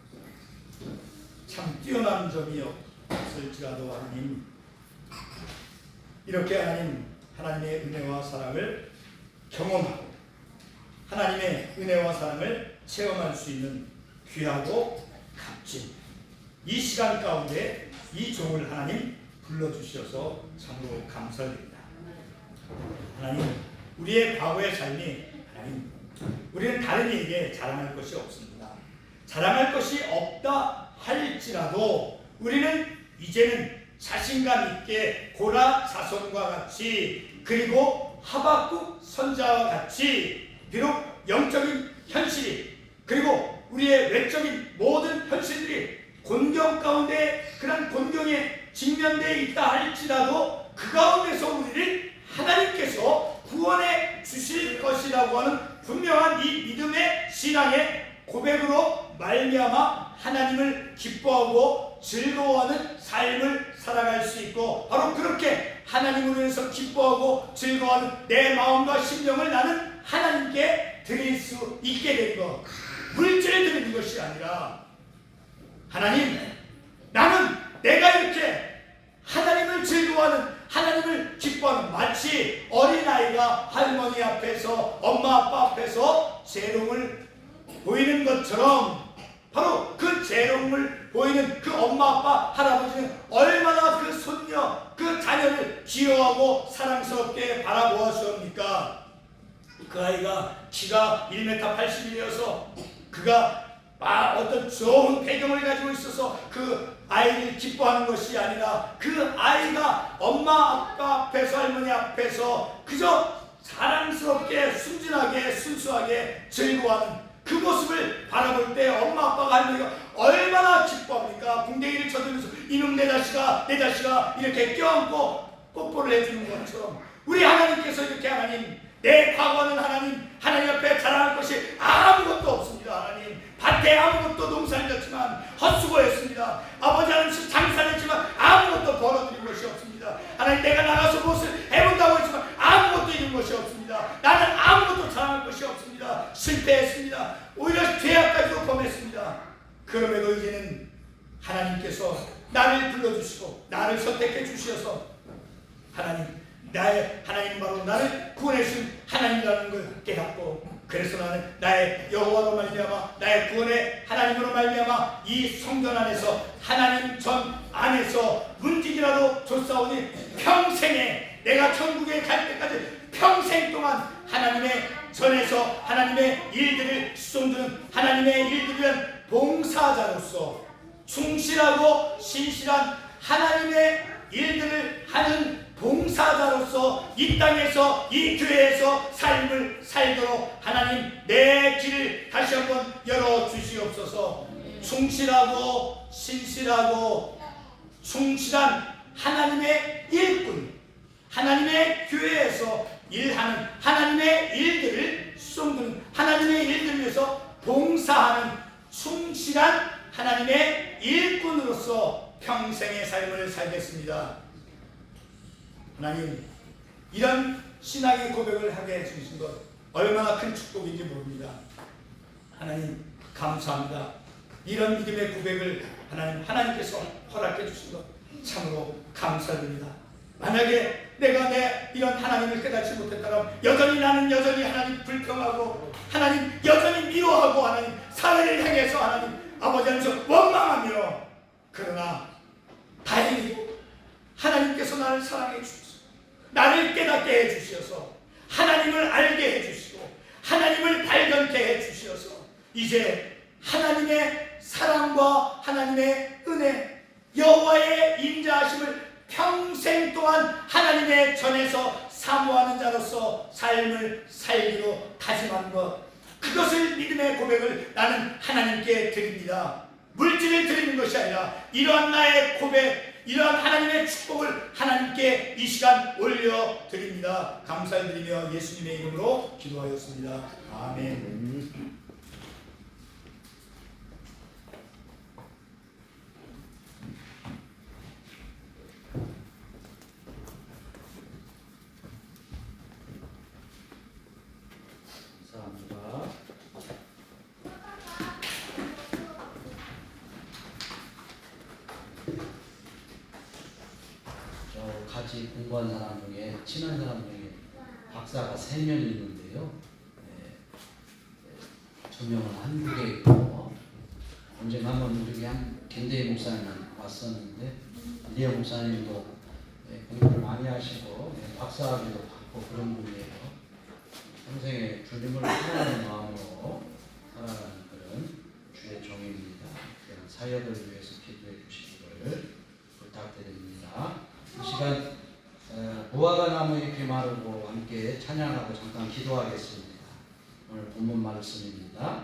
참 뛰어난 점이 없을지라도 하나님, 이렇게 하나님의 은혜와 사랑을 경험하고 하나님의 은혜와 사랑을 체험할 수 있는 귀하고 값진 이 시간 가운데 이 종을 하나님 불러주셔서 참으로 감사드립니다. 하나님, 우리의 과거의 삶이, 하나님, 우리는 다른 이에게 자랑할 것이 없습니다. 자랑할 것이 없다 할지라도 우리는 이제는 자신감 있게 고라 자손과 같이 그리고 하박국 선자와 같이 비록 영적인 현실이 그리고 우리의 외적인 모든 현실들이 곤경 가운데 그런 곤경에 직면되어 있다 할지라도 그 가운데서 우리를 하나님께서 구원해 주실 것이라고 하는 분명한 이 믿음의 신앙의 고백으로 말미암아 하나님을 기뻐하고 즐거워하는 삶을 살아갈 수 있고 바로 그렇게 하나님을 위해서 기뻐하고 즐거워하는 내 마음과 심령을 나는 하나님께 드릴 수 있게 된 것, 물질을 드리는 것이 아니라 하나님, 나는 내가 이렇게 하나님을 즐거워하는 하나님을 기뻐하는 마치 어린아이가 할머니 앞에서 엄마 아빠 앞에서 재롱을 보이는 것처럼 바로 그 재롱을 보이는 그 엄마 아빠 할아버지는 얼마나 그 손녀 그 자녀를 귀여워하고 사랑스럽게 바라보아 주옵니까? 그 아이가 키가 1m 80이어서 그가 어떤 좋은 배경을 가지고 있어서 그 아이를 기뻐하는 것이 아니라 그 아이가 엄마 아빠 앞에서 할머니 앞에서 그저 사랑스럽게 순진하게 순수하게 즐거워하는 그 모습을 바라볼 때 엄마 아빠가 할머니가 얼마나 기뻐합니까? 궁뎅이를 쳐들면서 이놈 내 자식아 내 자식아 이렇게 껴안고 뽀뽀를 해주는 것처럼 우리 하나님께서 이렇게 하나님 내 과거는 하나님 앞에 자랑할 것이 아무것도 없습니다. 하나님 밭에 아무것도 농사를 졌지만 헛수고했습니다. 아버지 하나님 장사를 했지만 아무것도 벌어들인 것이 없습니다. 하나님 내가 나가서 무엇을 해본다고 했지만 아무것도 이룬 것이 없습니다. 나는 아무것도 자랑할 것이 없습니다. 실패했습니다. 오히려 죄악까지도 범했습니다. 그럼에도 이제는 하나님께서 나를 불러주시고 나를 선택해 주셔서 하나님 바로 나를 구원해 주신 하나님이라는 걸 깨닫고 그래서 나는 나의 여호와로 말미암아 나의 구원의 하나님으로 말미암아 이 성전 안에서 하나님 전 안에서 문지기라도 줬사오니 평생에 내가 천국에 갈 때까지 평생 동안 하나님의 전에서 하나님의 일들을 수송드는 하나님의 일들을 위한 봉사자로서 충실하고 신실한 하나님의 일들을 하는 봉사자로서 이 땅에서 이 교회에서 삶을 살도록 하나님 내 길을 다시 한번 열어주시옵소서. 충실하고 신실하고 충실한 하나님의 일꾼 하나님의 교회에서 일하는 하나님의 일들을 수송드는 하나님의 일들을 위해서 봉사하는 충실한 하나님의 일꾼으로서 평생의 삶을 살겠습니다. 하나님 이런 신앙의 고백을 하게 해주신 것 얼마나 큰 축복인지 모릅니다. 하나님 감사합니다. 이런 믿음의 고백을 하나님께서 허락해 주신 것 참으로 감사드립니다. 만약에 내가 이런 하나님을 깨닫지 못했다면 여전히 나는 여전히 하나님 불평하고 하나님 여전히 미워하고 하나님 사회를 향해서 하나님 아버지 안에서 원망하며 그러나 다행히 하나님께서 나를 사랑해 주셔서 나를 깨닫게 해주셔서 하나님을 알게 해주시고 하나님을 발견케 해주셔서 이제 하나님의 사랑과 하나님의 은혜 여호와의 인자하심을 평생 동안 하나님의 전에서 사모하는 자로서 삶을 살기로 다짐한 것 그것을 믿음의 고백을 나는 하나님께 드립니다. 물질을 드리는 것이 아니라 이러한 나의 고백 이러한 하나님의 축복을 하나님께 이 시간 올려드립니다. 감사드리며 예수님의 이름으로 기도하였습니다. 아멘. 감사합니다. 같이 공부한 사람 중에 친한 사람 중에 박사가 3명 있는데요. 두 명은 한국에 있고 언젠가 한번 우리 김대희 목사님 왔었는데 리어 목사님도 공부를 많이 하시고 박사학위도 받고 그런 분이에요. 평생에 주님을 사랑하는 마음으로 살아가는 그런 주의 종이 사역을 위해서 기도해 주시기를 부탁드립니다. 이 시간 무화과 나무 잎이 마르고 함께 찬양하고 잠깐 기도하겠습니다. 오늘 본문 말씀입니다.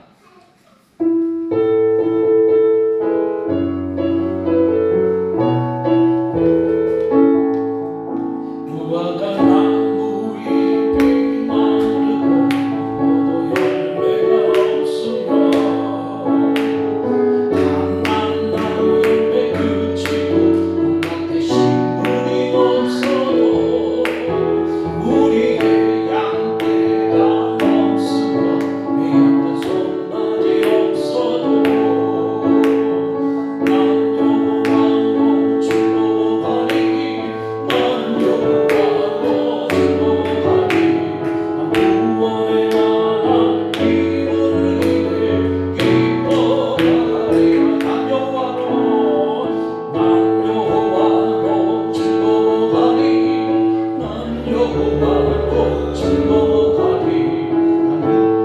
무화과 나무 잎이 마르고 포도 열매가 없으며 단난 나무 잎에 그치고 온갖 식물이 없어도 우리의 양떼가 없으며 매일 손맛이 없어도 난 여호와로 즐거워하리 난 여호와로 즐거워하리 난 구원의 하나님을 위해 기뻐하리라 난 여호와로 즐거워하리 난 여호와로 즐거워하리 난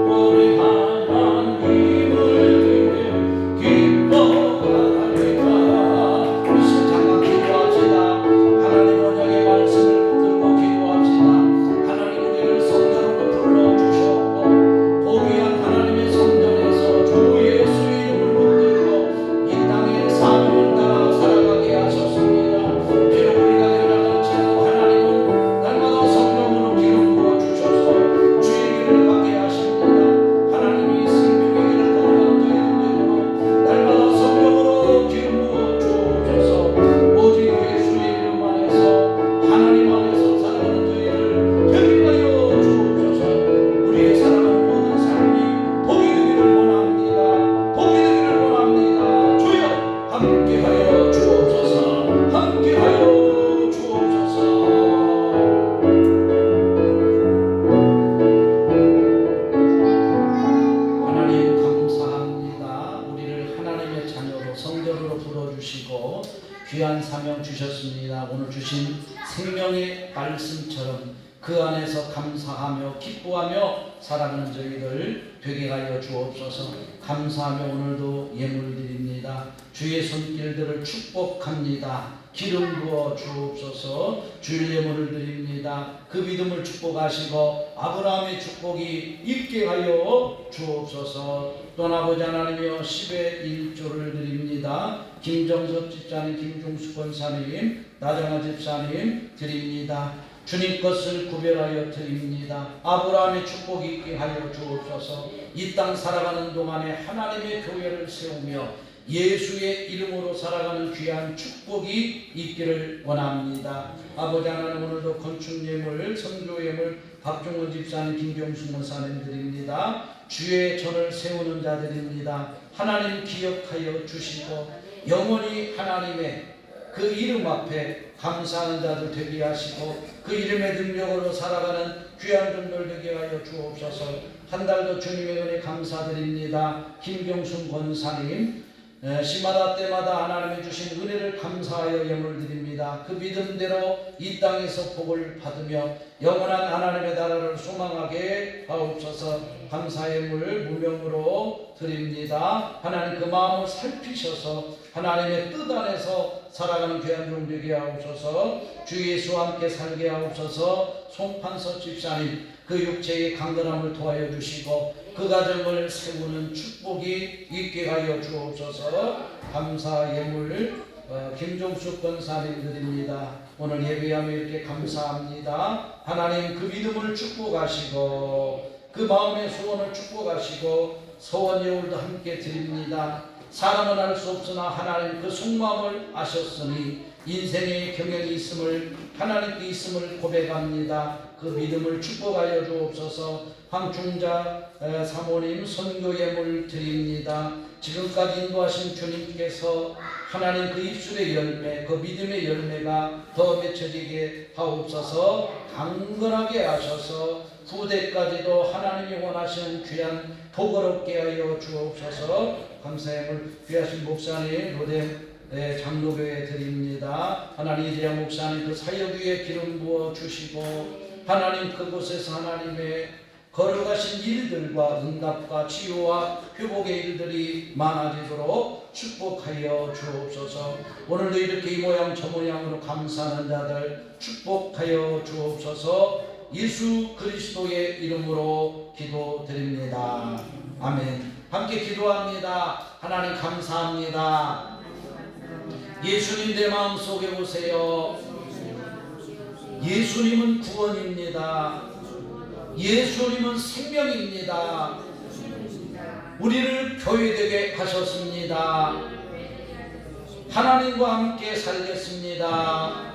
구원의 하나님을 위해 기뻐하리라. 우리 잠깐 기도합시다. 하나님 언약의 말씀을 붙들고 기도합시다. 하나님 우리를 성전으로 불러주셨고 고귀한 하나님의 성전에서 주 예수의 이름을 붙들고 이 땅의 사명을 따라 살아가게 하셨습니다. 비록 우리가 연약하지만 하나님은 날마다 성령으로 기름 부어 주셔서 주의 길을 가게 하십니다. 하나님이 생명의 길을 걸어가는 저희들로 날마다 성령으로 기름 부어 주옵소서. 오직 예수의 이름 안에서 하나님 안에서 살아가는 저희를 되게 하여 주옵소서. 우리의 살아가는 모든 삶이 복이 되기를 원합니다. 복이 되기를 원합니다. 주여 함께하여 주옵소서. 함께하여 주옵소서. 하나님 감사합니다. 우리를 하나님의 자녀로 성전으로 불러주시고 귀한 사명 주셨습니다. 오늘 주신 생명의 말씀처럼 그 안에서 감사하며 기뻐하며 살아가는 저희들 되게 하여 주옵소서. 감사하며 오늘도 예물 드립니다. 주의 손길들을 축복합니다. 기름 부어 주옵소서. 주의 예물을 드립니다. 그 믿음을 축복하시고 아브라함의 축복이 있게 하여 주옵소서. 또 아버지 하나님이여 10의 1조를 드립니다. 김정석 집사님, 김종수 권사님, 나정아 집사님 드립니다. 주님 것을 구별하여 드립니다. 아브라함의 축복이 있게 하여 주옵소서. 이 땅 살아가는 동안에 하나님의 교회를 세우며 예수의 이름으로 살아가는 귀한 축복이 있기를 원합니다. 아버지 하나님 오늘도 건축 예물, 선교 예물 박종원 집사님, 김경수 목사님 드립니다. 주의 전을 세우는 자들입니다. 하나님 기억하여 주시고 영원히 하나님의 그 이름 앞에 감사하는 자들 되게 하시고 그 이름의 능력으로 살아가는 귀한 종들 되게 하여 주옵소서. 한 달도 주님의 은혜 감사드립니다. 김경순 권사님 시마다 때마다 하나님이 주신 은혜를 감사하여 예물 드립니다. 그 믿음대로 이 땅에서 복을 받으며 영원한 하나님의 나라를 소망하게 하옵소서. 감사 예물 무명으로 드립니다. 하나님 그 마음을 살피셔서 하나님의 뜻 안에서 살아가는 귀한 종 되게 하옵소서. 주 예수와 함께 살게 하옵소서. 송판서 집사님 그 육체의 강건함을 도와여 주시고 그 가정을 세우는 축복이 있게 하여 주옵소서. 감사 예물 김종수 권사님 드립니다. 오늘 예배하며 이렇게 감사합니다. 하나님 그 믿음을 축복하시고 그 마음의 소원을 축복하시고 서원 예물도 함께 드립니다. 사람은 알 수 없으나 하나님 그 속마음을 아셨으니 인생의 경영이 있음을 하나님께 있음을 고백합니다. 그 믿음을 축복하여 주옵소서. 황충자 사모님 선교 예물 드립니다. 지금까지 인도하신 주님께서 하나님 그 입술의 열매, 그 믿음의 열매가 더 맺혀지게 하옵소서. 강건하게 하셔서 후대까지도 하나님이 원하시는 귀한 복을 얻게 하여 주옵소서. 감사예물 귀하신 목사님 로뎀 장로교회 드립니다. 하나님 이재양 목사님 그 사역 위에 기름 부어 주시고 하나님 그곳에서 하나님의 걸어가신 일들과 응답과 치유와 회복의 일들이 많아지도록 축복하여 주옵소서. 오늘도 이렇게 이 모양 저 모양으로 감사하는 자들 축복하여 주옵소서. 예수 그리스도의 이름으로 기도드립니다. 아멘. 함께 기도합니다. 하나님 감사합니다. 예수님 내 마음속에 오세요. 예수님은 구원입니다. 예수님은 생명입니다. 우리를 교회되게 하셨습니다. 하나님과 함께 살겠습니다.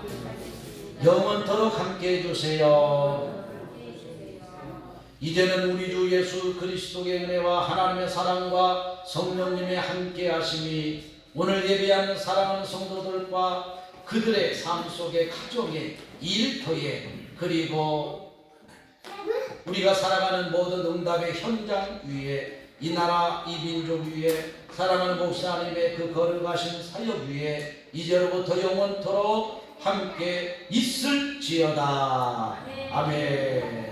영원토록 함께 해주세요. 이제는 우리 주 예수 그리스도의 은혜와 하나님의 사랑과 성령님의 함께 하심이 오늘 예배하는 사랑하는 성도들과 그들의 삶 속에 가정에 일터에 그리고 우리가 살아가는 모든 응답의 현장 위에 이 나라 이 민족 위에 사랑하는 목사님의 그 걸어가신 사역 위에 이제로부터 영원토록 함께 있을지어다. 아멘.